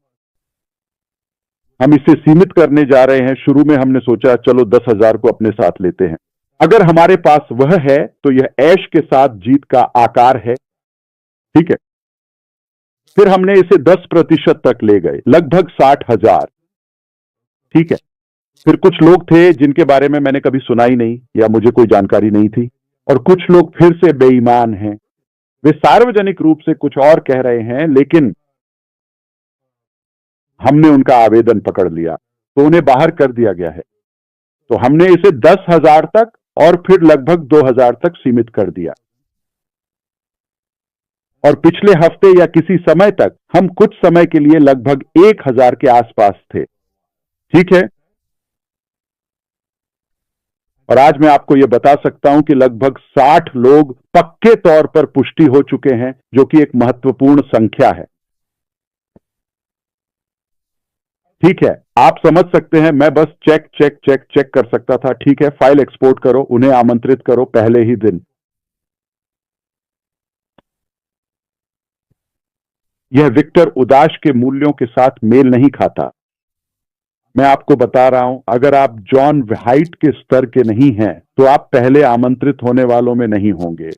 [SPEAKER 1] हम इसे सीमित करने जा रहे हैं। शुरू में हमने सोचा चलो 10,000 को अपने साथ लेते हैं। अगर हमारे पास वह है तो यह ऐश के साथ जीत का आकार है, ठीक है। फिर हमने इसे 10% तक ले गए, लगभग 60,000, ठीक है। फिर कुछ लोग थे जिनके बारे में मैंने कभी सुना ही नहीं या मुझे कोई जानकारी नहीं थी, और कुछ लोग फिर से बेईमान हैं। वे सार्वजनिक रूप से कुछ और कह रहे हैं, लेकिन हमने उनका आवेदन पकड़ लिया, तो उन्हें बाहर कर दिया गया है। तो हमने इसे 10,000 तक और फिर लगभग 2,000 तक सीमित कर दिया। और पिछले हफ्ते या किसी समय तक हम कुछ समय के लिए लगभग 1,000 के आसपास थे, ठीक है। और आज मैं आपको यह बता सकता हूं कि लगभग 60 लोग पक्के तौर पर पुष्टि हो चुके हैं, जो कि एक महत्वपूर्ण संख्या है, ठीक है। आप समझ सकते हैं, मैं बस चेक चेक चेक चेक कर सकता था, ठीक है। फाइल एक्सपोर्ट करो, उन्हें आमंत्रित करो पहले ही दिन। यह विक्टर उदाश के मूल्यों के साथ मेल नहीं खाता। मैं आपको बता रहा हूं, अगर आप जॉन हाइट के स्तर के नहीं हैं तो आप पहले आमंत्रित होने वालों में नहीं होंगे,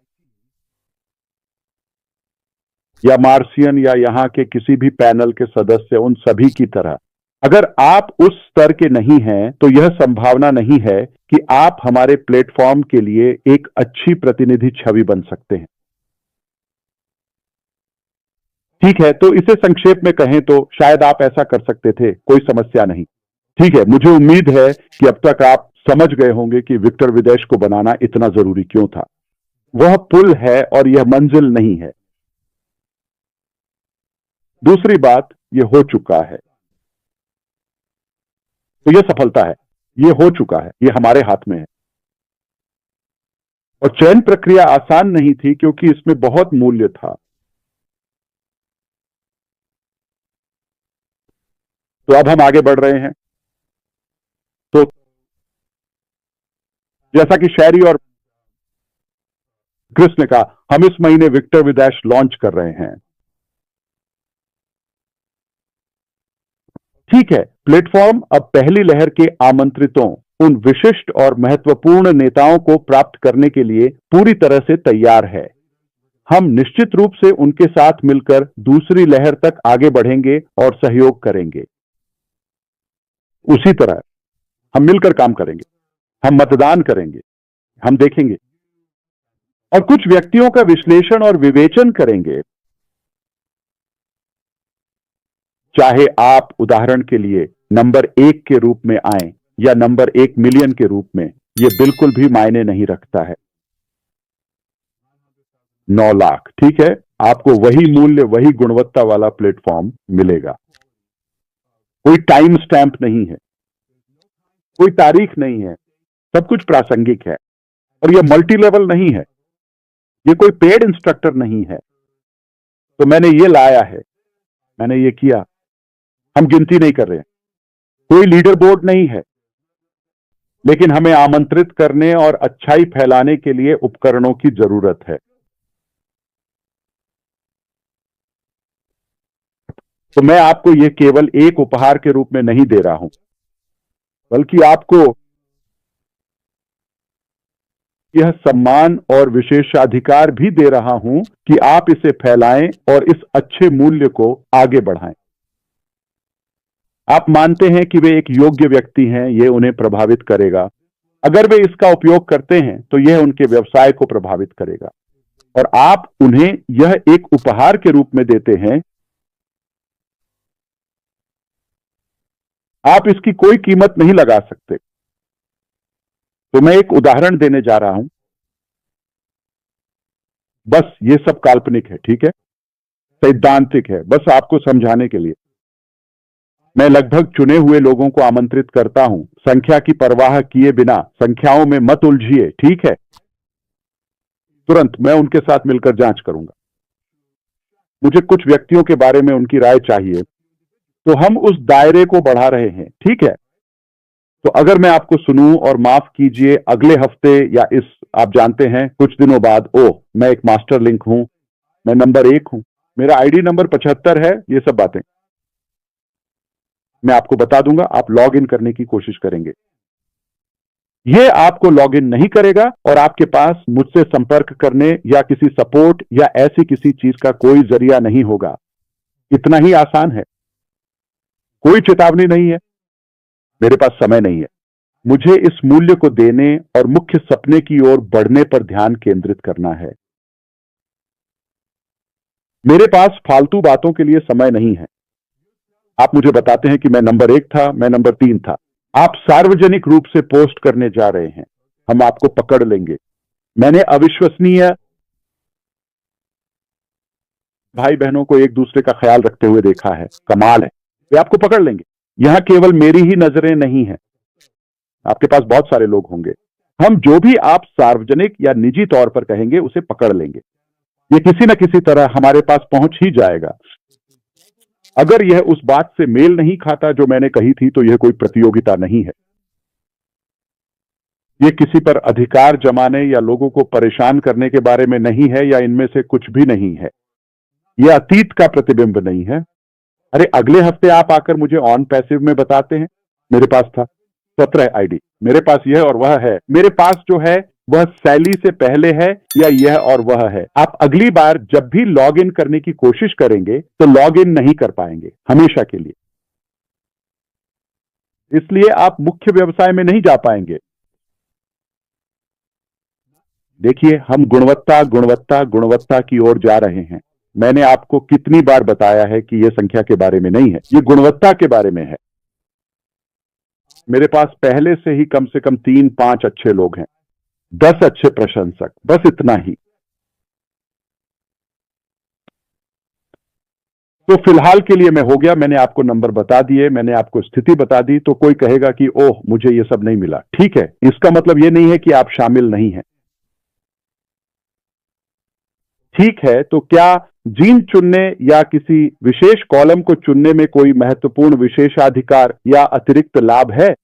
[SPEAKER 1] या मार्सियन या यहां के किसी भी पैनल के सदस्य, उन सभी की तरह। अगर आप उस स्तर के नहीं हैं तो यह संभावना नहीं है कि आप हमारे प्लेटफॉर्म के लिए एक अच्छी प्रतिनिधि छवि बन सकते हैं, ठीक है। तो इसे संक्षेप में कहें तो शायद आप ऐसा कर सकते थे, कोई समस्या नहीं, ठीक है। मुझे उम्मीद है कि अब तक आप समझ गए होंगे कि विक्टर विदेश को बनाना इतना जरूरी क्यों था। वह पुल है और यह मंजिल नहीं है। दूसरी बात, यह हो चुका है, तो यह सफलता है, यह हो चुका है, यह हमारे हाथ में है। और चयन प्रक्रिया आसान नहीं थी क्योंकि इसमें बहुत मूल्य था। तो अब हम आगे बढ़ रहे हैं। तो जैसा कि शैरी और क्रिस ने कहा, हम इस महीने विक्टर विद ऐश लॉन्च कर रहे हैं। ठीक है, प्लेटफॉर्म अब पहली लहर के आमंत्रितों, उन विशिष्ट और महत्वपूर्ण नेताओं को प्राप्त करने के लिए पूरी तरह से तैयार है। हम निश्चित रूप से उनके साथ मिलकर दूसरी लहर तक आगे बढ़ेंगे और सहयोग करेंगे। उसी तरह हम मिलकर काम करेंगे, हम मतदान करेंगे, हम देखेंगे और कुछ व्यक्तियों का विश्लेषण और विवेचन करेंगे। चाहे आप उदाहरण के लिए नंबर 1 के रूप में आए या नंबर 1 मिलियन के रूप में, यह बिल्कुल भी मायने नहीं रखता है। 9 लाख, ठीक है, आपको वही मूल्य, वही गुणवत्ता वाला प्लेटफॉर्म मिलेगा। कोई टाइम स्टैंप नहीं है, कोई तारीख नहीं है, सब कुछ प्रासंगिक है। और यह मल्टी लेवल नहीं है, यह कोई पेड इंस्ट्रक्टर नहीं है। तो मैंने ये लाया है, मैंने ये किया, हम गिनती नहीं कर रहे हैं, कोई लीडर बोर्ड नहीं है, लेकिन हमें आमंत्रित करने और अच्छाई फैलाने के लिए उपकरणों की जरूरत है। तो मैं आपको यह केवल एक उपहार के रूप में नहीं दे रहा हूं, बल्कि आपको यह सम्मान और विशेषाधिकार भी दे रहा हूं कि आप इसे फैलाएं और इस अच्छे मूल्य को आगे बढ़ाएं। आप मानते हैं कि वे एक योग्य व्यक्ति हैं, यह उन्हें प्रभावित करेगा। अगर वे इसका उपयोग करते हैं तो यह उनके व्यवसाय को प्रभावित करेगा, और आप उन्हें यह एक उपहार के रूप में देते हैं। आप इसकी कोई कीमत नहीं लगा सकते। तो मैं एक उदाहरण देने जा रहा हूं, बस ये सब काल्पनिक है, ठीक है, सैद्धांतिक है, बस आपको समझाने के लिए। मैं लगभग चुने हुए लोगों को आमंत्रित करता हूं, संख्या की परवाह किए बिना। संख्याओं में मत उलझिए, ठीक है। तुरंत मैं उनके साथ मिलकर जांच करूंगा। मुझे कुछ व्यक्तियों के बारे में उनकी राय चाहिए, तो हम उस दायरे को बढ़ा रहे हैं, ठीक है। तो अगर मैं आपको सुनूं, और माफ कीजिए अगले हफ्ते या इस, आप जानते हैं, कुछ दिनों बाद, ओह मैं एक मास्टर लिंक हूं, मैं नंबर 1 हूं, मेरा आईडी नंबर 75 है, ये सब बातें मैं आपको बता दूंगा। आप लॉग इन करने की कोशिश करेंगे, यह आपको लॉग इन नहीं करेगा, और आपके पास मुझसे संपर्क करने या किसी सपोर्ट या ऐसी किसी चीज का कोई जरिया नहीं होगा। इतना ही आसान है। कोई चेतावनी नहीं है, मेरे पास समय नहीं है। मुझे इस मूल्य को देने और मुख्य सपने की ओर बढ़ने पर ध्यान केंद्रित करना है। मेरे पास फालतू बातों के लिए समय नहीं है। आप मुझे बताते हैं कि मैं नंबर 1 था, मैं नंबर 3 था। आप सार्वजनिक रूप से पोस्ट करने जा रहे हैं, हम आपको पकड़ लेंगे। मैंने अविश्वसनीय भाई बहनों को एक दूसरे का ख्याल रखते हुए देखा है, कमाल है। वे आपको पकड़ लेंगे। यहां केवल मेरी ही नजरें नहीं है, आपके पास बहुत सारे लोग होंगे। हम जो भी आप सार्वजनिक या निजी तौर पर कहेंगे उसे पकड़ लेंगे। ये किसी न किसी तरह हमारे पास पहुंच ही जाएगा। अगर यह उस बात से मेल नहीं खाता जो मैंने कही थी, तो यह कोई प्रतियोगिता नहीं है। यह किसी पर अधिकार जमाने या लोगों को परेशान करने के बारे में नहीं है, या इनमें से कुछ भी नहीं है। यह अतीत का प्रतिबिंब नहीं है। अरे अगले हफ्ते आप आकर मुझे ऑन पैसिव में बताते हैं, मेरे पास था 17 आईडी, मेरे पास यह और वह है, मेरे पास जो है वह सैली से पहले है, या यह और वह है। आप अगली बार जब भी लॉग इन करने की कोशिश करेंगे तो लॉग इन नहीं कर पाएंगे, हमेशा के लिए। इसलिए आप मुख्य व्यवसाय में नहीं जा पाएंगे। देखिए, हम गुणवत्ता गुणवत्ता गुणवत्ता की ओर जा रहे हैं। मैंने आपको कितनी बार बताया है कि यह संख्या के बारे में नहीं है, यह गुणवत्ता के बारे में है। मेरे पास पहले से ही कम से कम 3-5 अच्छे लोग हैं, 10 अच्छे प्रशंसक, बस इतना ही। तो फिलहाल के लिए मैं हो गया, मैंने आपको नंबर बता दिए, मैंने आपको स्थिति बता दी। तो कोई कहेगा कि ओह मुझे ये सब नहीं मिला, ठीक है, इसका मतलब ये नहीं है कि आप शामिल नहीं हैं। ठीक है, तो क्या जीन चुनने या किसी विशेष कॉलम को चुनने में कोई महत्वपूर्ण विशेषाधिकार या अतिरिक्त लाभ है?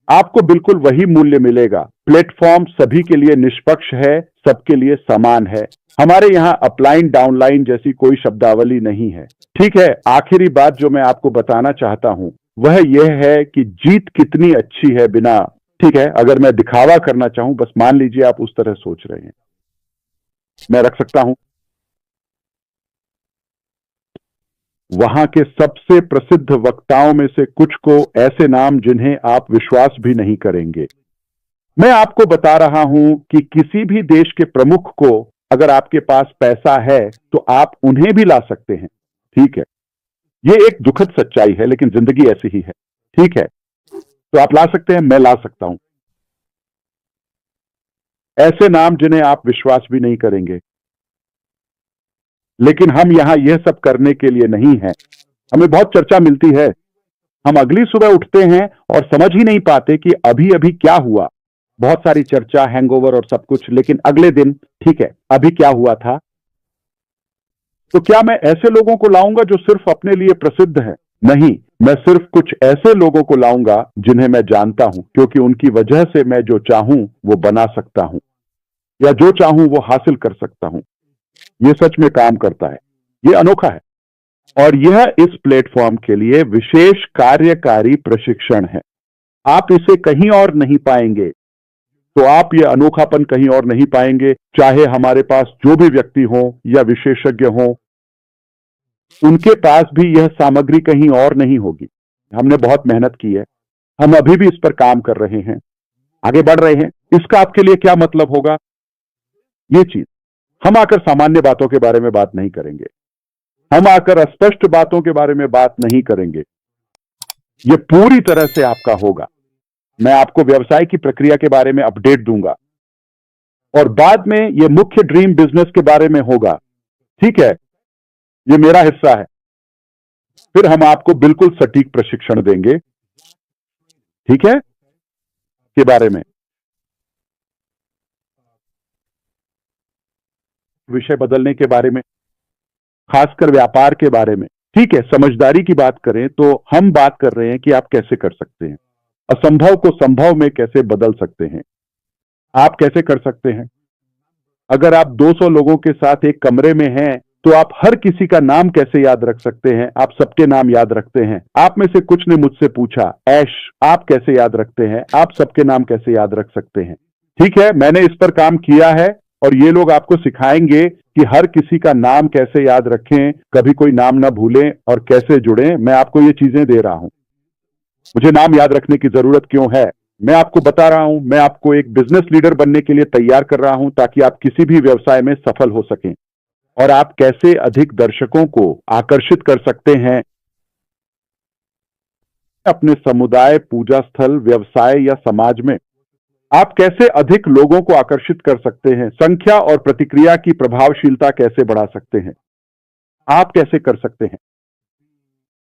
[SPEAKER 1] आपको बिल्कुल वही मूल्य मिलेगा। प्लेटफॉर्म सभी के लिए निष्पक्ष है, सबके लिए समान है। हमारे यहां अपलाइन डाउनलाइन जैसी कोई शब्दावली नहीं है। ठीक है, आखिरी बात जो मैं आपको बताना चाहता हूं वह यह है कि जीत कितनी अच्छी है बिना, ठीक है, अगर मैं दिखावा करना चाहूं, बस मान लीजिए आप उस तरह सोच रहे हैं, मैं रख सकता हूं वहां के सबसे प्रसिद्ध वक्ताओं में से कुछ को, ऐसे नाम जिन्हें आप विश्वास भी नहीं करेंगे। मैं आपको बता रहा हूं कि किसी भी देश के प्रमुख को अगर आपके पास पैसा है तो आप उन्हें भी ला सकते हैं। ठीक है, ये एक दुखद सच्चाई है लेकिन जिंदगी ऐसी ही है। ठीक है, तो आप ला सकते हैं, मैं ला सकता हूं ऐसे नाम जिन्हें आप विश्वास भी नहीं करेंगे। लेकिन हम यहां यह सब करने के लिए नहीं हैं। हमें बहुत चर्चा मिलती है, हम अगली सुबह उठते हैं और समझ ही नहीं पाते कि अभी अभी क्या हुआ। बहुत सारी चर्चा, हैंगओवर और सब कुछ, लेकिन अगले दिन ठीक है, अभी क्या हुआ था। तो क्या मैं ऐसे लोगों को लाऊंगा जो सिर्फ अपने लिए प्रसिद्ध है? नहीं, मैं सिर्फ कुछ ऐसे लोगों को लाऊंगा जिन्हें मैं जानता हूं, क्योंकि उनकी वजह से मैं जो चाहूं वो बना सकता हूं या जो चाहूं वो हासिल कर सकता हूं। ये सच में काम करता है, ये अनोखा है और यह इस प्लेटफॉर्म के लिए विशेष कार्यकारी प्रशिक्षण है। आप इसे कहीं और नहीं पाएंगे। तो आप ये अनोखापन कहीं और नहीं पाएंगे, चाहे हमारे पास जो भी व्यक्ति हो या विशेषज्ञ हो, उनके पास भी यह सामग्री कहीं और नहीं होगी। हमने बहुत मेहनत की है, हम अभी भी इस पर काम कर रहे हैं, आगे बढ़ रहे हैं। इसका आपके लिए क्या मतलब होगा? ये चीज, हम आकर सामान्य बातों के बारे में बात नहीं करेंगे, हम आकर अस्पष्ट बातों के बारे में बात नहीं करेंगे। यह पूरी तरह से आपका होगा। मैं आपको व्यवसाय की प्रक्रिया के बारे में अपडेट दूंगा और बाद में यह मुख्य ड्रीम बिजनेस के बारे में होगा। ठीक है, यह मेरा हिस्सा है। फिर हम आपको बिल्कुल सटीक प्रशिक्षण देंगे, ठीक है, के बारे में, विषय बदलने के बारे में, खासकर व्यापार के बारे में। ठीक है, समझदारी की बात करें तो हम बात कर रहे हैं कि आप कैसे कर सकते हैं, असंभव को संभव में कैसे बदल सकते हैं। आप कैसे कर सकते हैं? अगर आप 200 लोगों के साथ एक कमरे में हैं तो आप हर किसी का नाम कैसे याद रख सकते हैं? आप सबके नाम याद रखते हैं। आप में से कुछ ने मुझसे पूछा, ऐश आप कैसे याद रखते हैं? आप सबके नाम कैसे याद रख सकते हैं? ठीक है, मैंने इस पर काम किया है और ये लोग आपको सिखाएंगे कि हर किसी का नाम कैसे याद रखें, कभी कोई नाम ना भूलें और कैसे जुड़ें। मैं आपको ये चीजें दे रहा हूं। मुझे नाम याद रखने की जरूरत क्यों है? मैं आपको बता रहा हूं, मैं आपको एक बिजनेस लीडर बनने के लिए तैयार कर रहा हूं ताकि आप किसी भी व्यवसाय में सफल हो सकें। और आप कैसे अधिक दर्शकों को आकर्षित कर सकते हैं अपने समुदाय, पूजा स्थल, व्यवसाय या समाज में। आप कैसे अधिक लोगों को आकर्षित कर सकते हैं, संख्या और प्रतिक्रिया की प्रभावशीलता कैसे बढ़ा सकते हैं, आप कैसे कर सकते हैं।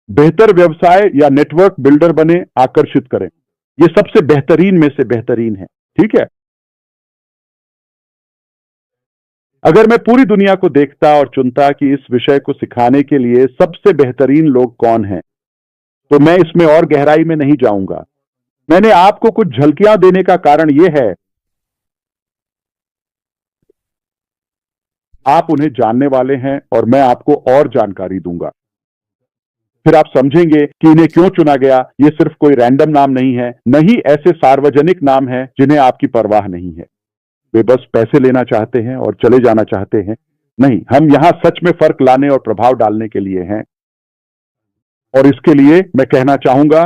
[SPEAKER 1] बेहतर व्यवसाय या नेटवर्क बिल्डर बने, आकर्षित करें। ये सबसे बेहतरीन में से बेहतरीन है। ठीक है, अगर मैं पूरी दुनिया को देखता और चुनता कि इस विषय को सिखाने के लिए सबसे बेहतरीन लोग कौन हैं, तो मैं इसमें और गहराई में नहीं जाऊंगा। मैंने आपको कुछ झलकियां देने का कारण यह है, आप उन्हें जानने वाले हैं और मैं आपको और जानकारी दूंगा। फिर आप समझेंगे कि इन्हें क्यों चुना गया। ये सिर्फ कोई रैंडम नाम नहीं है, नहीं ऐसे सार्वजनिक नाम है जिन्हें आपकी परवाह नहीं है। वे बस पैसे लेना चाहते हैं और चले जाना चाहते हैं। नहीं, हम यहां सच में फर्क लाने और प्रभाव डालने के लिए हैं। और इसके लिए मैं कहना चाहूंगा,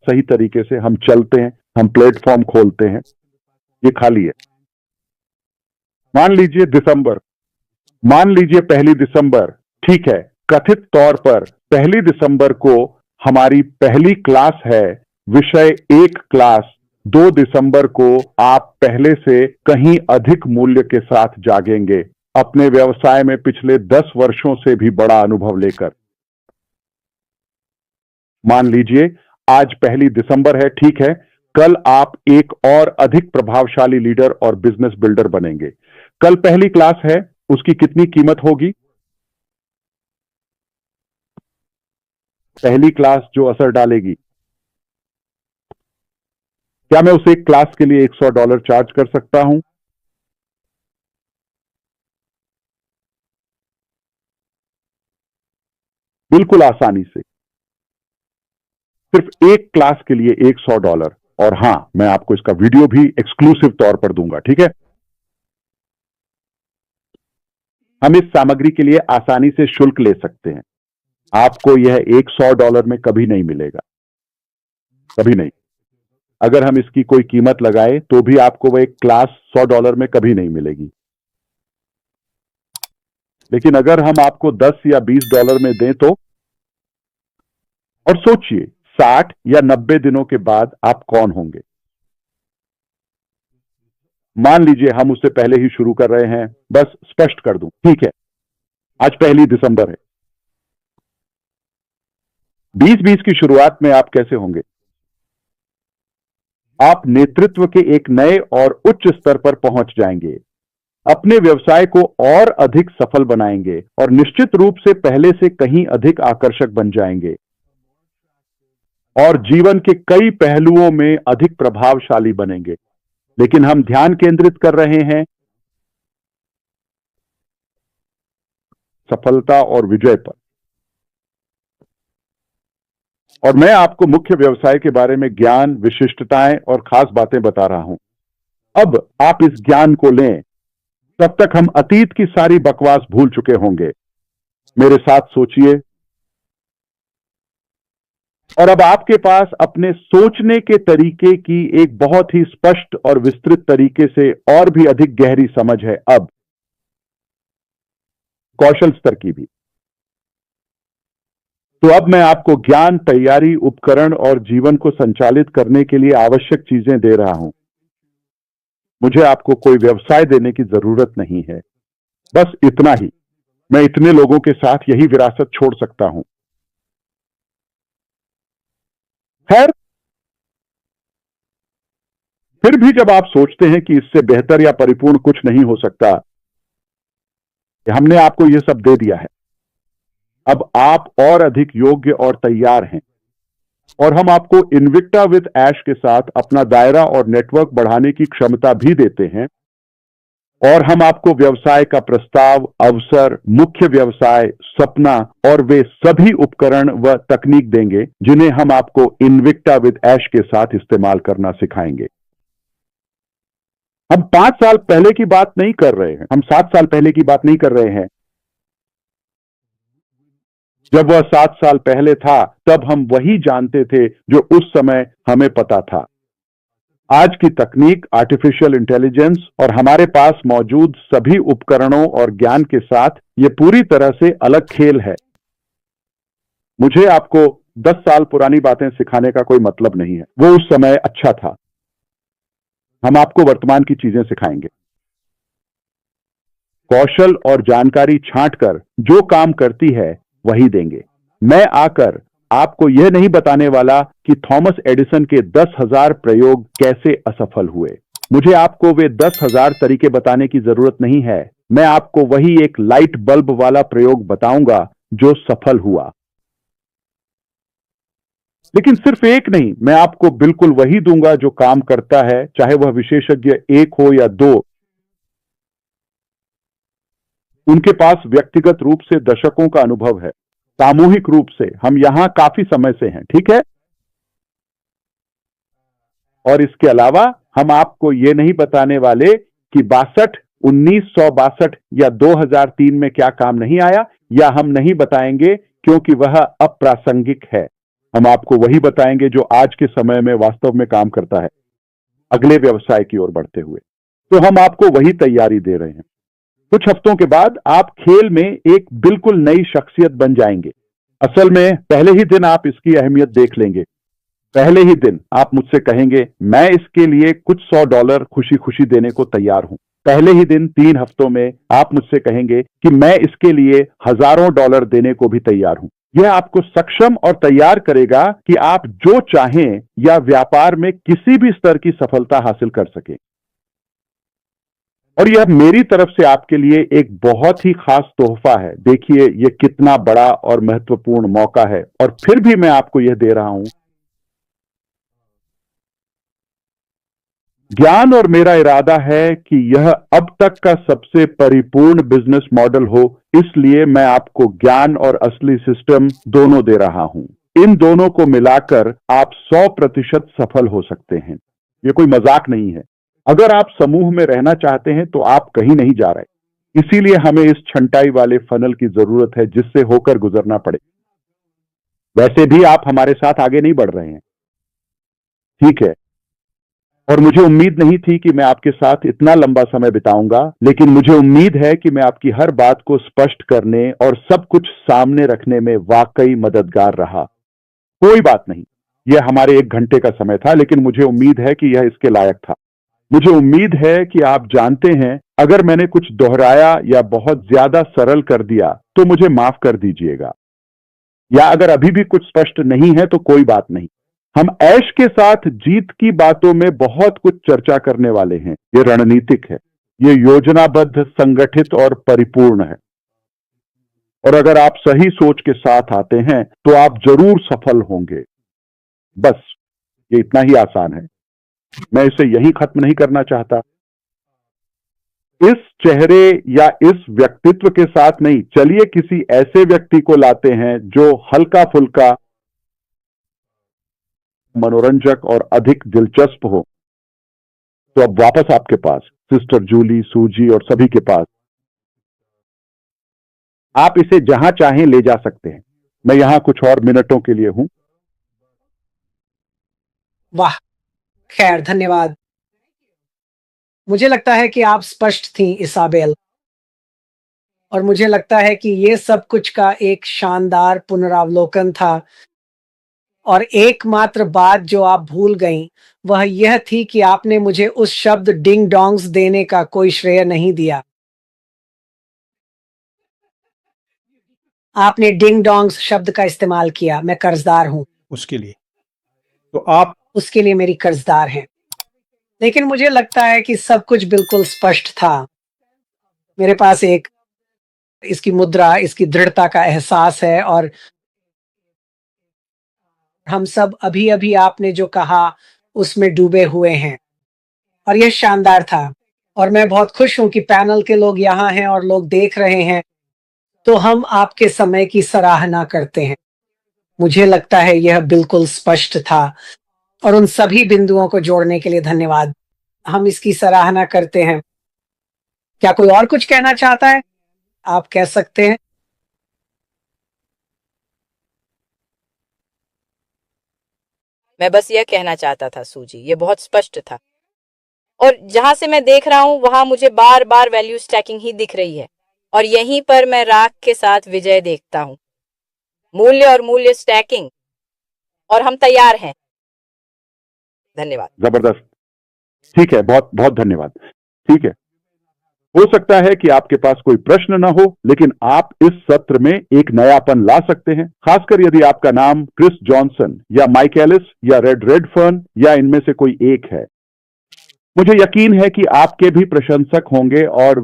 [SPEAKER 1] सही तरीके से हम चलते हैं, हम प्लेटफॉर्म खोलते हैं। ये खाली है। मान लीजिए दिसंबर, मान लीजिए 1 दिसंबर, ठीक है, कथित तौर पर 1 दिसंबर को हमारी पहली क्लास है, विषय 1 क्लास। 2 दिसंबर को आप पहले से कहीं अधिक मूल्य के साथ जागेंगे, अपने व्यवसाय में पिछले 10 वर्षों से भी बड़ा अनुभव लेकर। मान लीजिए आज 1 दिसंबर है, ठीक है। कल आप एक और अधिक प्रभावशाली लीडर और बिजनेस बिल्डर बनेंगे। कल पहली क्लास है, उसकी कितनी कीमत होगी? पहली क्लास जो असर डालेगी, क्या मैं उस एक क्लास के लिए $100 चार्ज कर सकता हूं? बिल्कुल आसानी से, सिर्फ एक क्लास के लिए $100। और हां, मैं आपको इसका वीडियो भी एक्सक्लूसिव तौर पर दूंगा, ठीक है। हम इस सामग्री के लिए आसानी से शुल्क ले सकते हैं। आपको यह $100 में कभी नहीं मिलेगा, कभी नहीं। अगर हम इसकी कोई कीमत लगाए तो भी आपको वह एक क्लास $100 में कभी नहीं मिलेगी। लेकिन अगर हम आपको $10 या $20 में दें तो, और सोचिए 60 या 90 दिनों के बाद आप कौन होंगे। मान लीजिए हम उससे पहले ही शुरू कर रहे हैं, बस स्पष्ट कर दूं, ठीक है। आज 1 दिसंबर है। 2020 की शुरुआत में आप कैसे होंगे? आप नेतृत्व के एक नए और उच्च स्तर पर पहुंच जाएंगे, अपने व्यवसाय को और अधिक सफल बनाएंगे और निश्चित रूप से पहले से कहीं अधिक आकर्षक बन जाएंगे और जीवन के कई पहलुओं में अधिक प्रभावशाली बनेंगे। लेकिन हम ध्यान केंद्रित कर रहे हैं सफलता और विजय पर, और मैं आपको मुख्य व्यवसाय के बारे में ज्ञान, विशिष्टताएं और खास बातें बता रहा हूं। अब आप इस ज्ञान को लें, तब तक हम अतीत की सारी बकवास भूल चुके होंगे। मेरे साथ सोचिए, और अब आपके पास अपने सोचने के तरीके की एक बहुत ही स्पष्ट और विस्तृत तरीके से और भी अधिक गहरी समझ है, अब कौशल स्तर की भी। तो अब मैं आपको ज्ञान, तैयारी, उपकरण और जीवन को संचालित करने के लिए आवश्यक चीजें दे रहा हूं। मुझे आपको कोई व्यवसाय देने की जरूरत नहीं है, बस इतना ही। मैं इतने लोगों के साथ यही विरासत छोड़ सकता हूं। खैर, फिर भी जब आप सोचते हैं कि इससे बेहतर या परिपूर्ण कुछ नहीं हो सकता, हमने आपको यह सब दे दिया है। अब आप और अधिक योग्य और तैयार हैं, और हम आपको इन्विक्टा विद ऐश के साथ अपना दायरा और नेटवर्क बढ़ाने की क्षमता भी देते हैं। और हम आपको व्यवसाय का प्रस्ताव, अवसर, मुख्य व्यवसाय, सपना और वे सभी उपकरण व तकनीक देंगे जिन्हें हम आपको इन्विक्टा विद ऐश के साथ इस्तेमाल करना सिखाएंगे। हम 5 साल पहले की बात नहीं कर रहे हैं, हम 7 साल पहले की बात नहीं कर रहे हैं। जब वह 7 साल पहले था, तब हम वही जानते थे जो उस समय हमें पता था। आज की तकनीक, आर्टिफिशियल इंटेलिजेंस और हमारे पास मौजूद सभी उपकरणों और ज्ञान के साथ यह पूरी तरह से अलग खेल है। मुझे आपको 10 साल पुरानी बातें सिखाने का कोई मतलब नहीं है, वो उस समय अच्छा था। हम आपको वर्तमान की चीजें सिखाएंगे। कौशल और जानकारी छांटकर जो काम करती है वही देंगे। मैं आकर आपको यह नहीं बताने वाला कि थॉमस एडिसन के 10,000 प्रयोग कैसे असफल हुए। मुझे आपको वे 10,000 तरीके बताने की जरूरत नहीं है। मैं आपको वही एक लाइट बल्ब वाला प्रयोग बताऊंगा जो सफल हुआ। लेकिन सिर्फ एक नहीं, मैं आपको बिल्कुल वही दूंगा जो काम करता है, चाहे वह विशेषज्ञ 1 हो या 2। उनके पास व्यक्तिगत रूप से दशकों का अनुभव है, सामूहिक रूप से हम यहां काफी समय से हैं, ठीक है। और इसके अलावा हम आपको यह नहीं बताने वाले कि 1962 या 2003 में क्या काम नहीं आया, या हम नहीं बताएंगे क्योंकि वह अप्रासंगिक है। हम आपको वही बताएंगे जो आज के समय में वास्तव में काम करता है, अगले व्यवसाय की ओर बढ़ते हुए। तो हम आपको वही तैयारी दे रहे हैं। कुछ हफ्तों के बाद आप खेल में एक बिल्कुल नई शख्सियत बन जाएंगे। असल में पहले ही दिन आप इसकी अहमियत देख लेंगे। पहले ही दिन आप मुझसे कहेंगे, मैं इसके लिए कुछ $100 खुशी खुशी देने को तैयार हूं। पहले ही दिन 3 हफ्तों में आप मुझसे कहेंगे कि मैं इसके लिए हजारों डॉलर देने को भी तैयार हूं। यह आपको सक्षम और तैयार करेगा कि आप जो चाहें या व्यापार में किसी भी स्तर की सफलता हासिल कर सकें। और यह मेरी तरफ से आपके लिए एक बहुत ही खास तोहफा है। देखिए यह कितना बड़ा और महत्वपूर्ण मौका है, और फिर भी मैं आपको यह दे रहा हूं। ज्ञान और मेरा इरादा है कि यह अब तक का सबसे परिपूर्ण बिजनेस मॉडल हो, इसलिए मैं आपको ज्ञान और असली सिस्टम दोनों दे रहा हूं। इन दोनों को मिलाकर आप 100% सफल हो सकते हैं। यह कोई मजाक नहीं है। अगर आप समूह में रहना चाहते हैं तो आप कहीं नहीं जा रहे। इसीलिए हमें इस छंटाई वाले फनल की जरूरत है जिससे होकर गुजरना पड़े। वैसे भी आप हमारे साथ आगे नहीं बढ़ रहे हैं, ठीक है। और मुझे उम्मीद नहीं थी कि मैं आपके साथ इतना लंबा समय बिताऊंगा, लेकिन मुझे उम्मीद है कि मैं आपकी हर बात को स्पष्ट करने और सब कुछ सामने रखने में वाकई मददगार रहा। कोई बात नहीं, यह हमारे 1 घंटे का समय था, लेकिन मुझे उम्मीद है कि यह इसके लायक था। मुझे उम्मीद है कि आप जानते हैं, अगर मैंने कुछ दोहराया या बहुत ज्यादा सरल कर दिया तो मुझे माफ कर दीजिएगा, या अगर अभी भी कुछ स्पष्ट नहीं है तो कोई बात नहीं। हम ऐश के साथ जीत की बातों में बहुत कुछ चर्चा करने वाले हैं। ये रणनीतिक है, ये योजनाबद्ध, संगठित और परिपूर्ण है। और अगर आप सही सोच के साथ आते हैं तो आप जरूर सफल होंगे। बस ये इतना ही आसान है। मैं इसे यहीं खत्म नहीं करना चाहता। इस चेहरे या इस व्यक्तित्व के साथ नहीं, चलिए किसी ऐसे व्यक्ति को लाते हैं जो हल्का फुल्का, मनोरंजक और अधिक दिलचस्प हो। तो अब वापस आपके पास, सिस्टर जूली, सूजी और सभी के पास। आप इसे जहां चाहें ले जा सकते हैं। मैं यहां कुछ और मिनटों के लिए हूं।
[SPEAKER 2] वाह, खैर धन्यवाद। मुझे लगता है कि आप स्पष्ट थीं इसाबेल, और मुझे लगता है कि ये सब कुछ का एक शानदार पुनरावलोकन था। और एकमात्र बात जो आप भूल गईं, वह यह थी कि आपने मुझे उस शब्द डिंग डोंग्स देने का कोई श्रेय नहीं दिया। आपने डिंग डोंग्स शब्द का इस्तेमाल किया। मैं कर्जदार हूं
[SPEAKER 3] उसके लिए। तो आप
[SPEAKER 2] उसके लिए मेरी कर्जदार हैं। लेकिन मुझे लगता है कि सब कुछ बिल्कुल स्पष्ट था। मेरे पास एक इसकी मुद्रा, इसकी दृढ़ता का एहसास है, और हम सब अभी-अभी आपने जो कहा उसमें डूबे हुए हैं, और यह शानदार था। और मैं बहुत खुश हूं कि पैनल के लोग यहाँ हैं और लोग देख रहे हैं, तो हम आपके समय की सराहना करते हैं। मुझे लगता है यह बिल्कुल स्पष्ट था, और उन सभी बिंदुओं को जोड़ने के लिए धन्यवाद। हम इसकी सराहना करते हैं। क्या कोई और कुछ कहना चाहता है? आप कह सकते हैं।
[SPEAKER 4] मैं बस यह कहना चाहता था सूजी, ये बहुत स्पष्ट था। और जहां से मैं देख रहा हूं वहां मुझे बार बार वैल्यू स्टैकिंग ही दिख रही है, और यहीं पर मैं राख के साथ विजय देखता हूं। मूल्य और मूल्य स्टैकिंग, और हम तैयार हैं। धन्यवाद।
[SPEAKER 1] जबरदस्त। ठीक है, बहुत बहुत धन्यवाद। ठीक है, हो सकता है कि आपके पास कोई प्रश्न ना हो, लेकिन आप इस सत्र में एक नयापन ला सकते हैं, खासकर यदि आपका नाम क्रिस जॉनसन या माइक एलिस या रेड रेडफर्न या इनमें से कोई एक है। मुझे यकीन है कि आपके भी प्रशंसक होंगे, और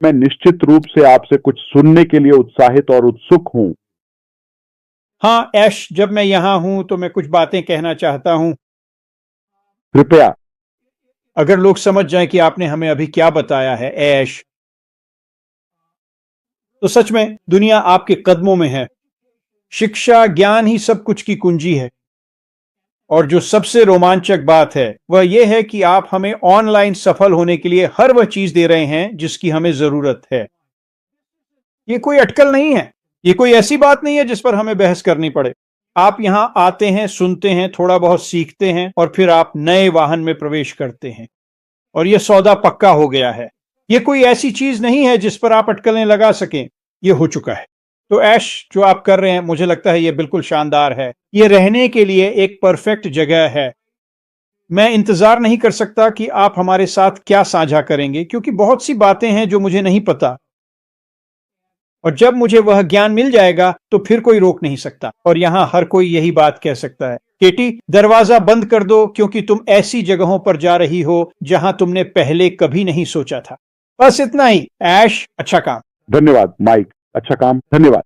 [SPEAKER 1] मैं निश्चित रूप से आपसे कुछ सुनने के लिए उत्साहित और उत्सुक हूं।
[SPEAKER 3] हाँ ऐश, जब मैं यहां हूं तो मैं कुछ बातें कहना चाहता हूं।
[SPEAKER 1] कृपया।
[SPEAKER 3] अगर लोग समझ जाएं कि आपने हमें अभी क्या बताया है ऐश, तो सच में दुनिया आपके कदमों में है। शिक्षा, ज्ञान ही सब कुछ की कुंजी है। और जो सबसे रोमांचक बात है वह यह है कि आप हमें ऑनलाइन सफल होने के लिए हर वह चीज दे रहे हैं जिसकी हमें जरूरत है। ये कोई अटकल नहीं है, ये कोई ऐसी बात नहीं है जिस पर हमें बहस करनी पड़े। आप यहां आते हैं, सुनते हैं, थोड़ा बहुत सीखते हैं, और फिर आप नए वाहन में प्रवेश करते हैं, और यह सौदा पक्का हो गया है। यह कोई ऐसी चीज नहीं है जिस पर आप अटकलें लगा सकें। यह हो चुका है। तो ऐश, जो आप कर रहे हैं, मुझे लगता है यह बिल्कुल शानदार है। यह रहने के लिए एक परफेक्ट जगह है। मैं इंतजार नहीं कर सकता कि आप हमारे साथ क्या साझा करेंगे, क्योंकि बहुत सी बातें हैं जो मुझे नहीं पता। और जब मुझे वह ज्ञान मिल जाएगा तो फिर कोई रोक नहीं सकता। और यहाँ हर कोई यही बात कह सकता है, केटी दरवाजा बंद कर दो क्योंकि तुम ऐसी जगहों पर जा रही हो जहां तुमने पहले कभी नहीं सोचा था। बस इतना ही। ऐश, अच्छा काम।
[SPEAKER 1] धन्यवाद माइक, अच्छा काम, धन्यवाद।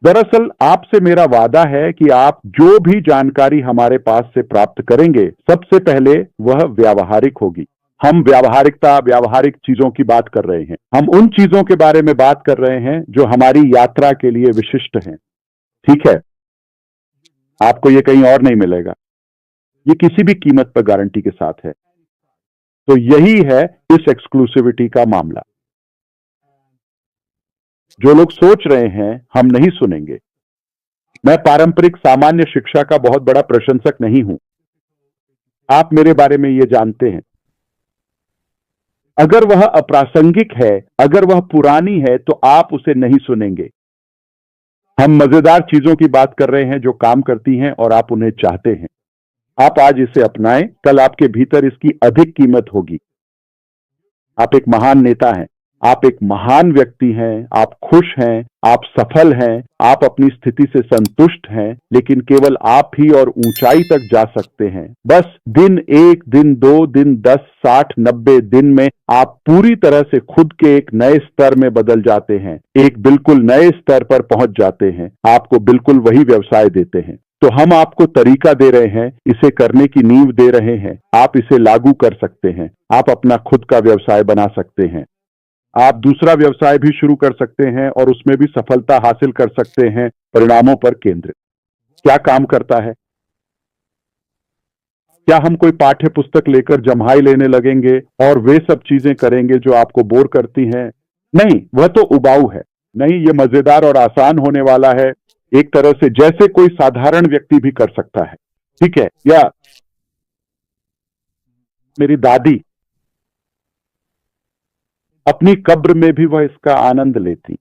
[SPEAKER 1] दरअसल आपसे मेरा वादा है कि आप जो भी जानकारी हमारे पास से प्राप्त करेंगे सबसे पहले वह व्यावहारिक होगी। हम व्यावहारिक चीजों की बात कर रहे हैं। हम उन चीजों के बारे में बात कर रहे हैं जो हमारी यात्रा के लिए विशिष्ट हैं। ठीक है, आपको ये कहीं और नहीं मिलेगा, ये किसी भी कीमत पर गारंटी के साथ है। तो यही है इस एक्सक्लूसिविटी का मामला। जो लोग सोच रहे हैं हम नहीं सुनेंगे, मैं पारंपरिक सामान्य शिक्षा का बहुत बड़ा प्रशंसक नहीं हूं। आप मेरे बारे में ये जानते हैं। अगर वह अप्रासंगिक है, अगर वह पुरानी है तो आप उसे नहीं सुनेंगे। हम मजेदार चीजों की बात कर रहे हैं जो काम करती हैं और आप उन्हें चाहते हैं। आप आज इसे अपनाएं, कल आपके भीतर इसकी अधिक कीमत होगी। आप एक महान नेता हैं, आप एक महान व्यक्ति हैं, आप खुश हैं, आप सफल हैं, आप अपनी स्थिति से संतुष्ट हैं, लेकिन केवल आप ही और ऊंचाई तक जा सकते हैं। बस दिन 1, दिन 2, दिन 10, 60, 90 दिन में आप पूरी तरह से खुद के एक नए स्तर में बदल जाते हैं, एक बिल्कुल नए स्तर पर पहुंच जाते हैं। आपको बिल्कुल वही व्यवसाय देते हैं। तो हम आपको तरीका दे रहे हैं, इसे करने की नींव दे रहे हैं। आप इसे लागू कर सकते हैं। आप अपना खुद का व्यवसाय बना सकते हैं। आप दूसरा व्यवसाय भी शुरू कर सकते हैं और उसमें भी सफलता हासिल कर सकते हैं, परिणामों पर केंद्रित। क्या काम करता है? क्या हम कोई पाठ्य पुस्तक लेकर जम्हाई लेने लगेंगे और वे सब चीजें करेंगे जो आपको बोर करती हैं? नहीं, वह तो उबाऊ है। नहीं, ये मजेदार और आसान होने वाला है, एक तरह से जैसे कोई साधारण व्यक्ति भी कर सकता है। ठीक है? या मेरी दादी, अपनी कब्र में भी वह इसका आनंद लेती।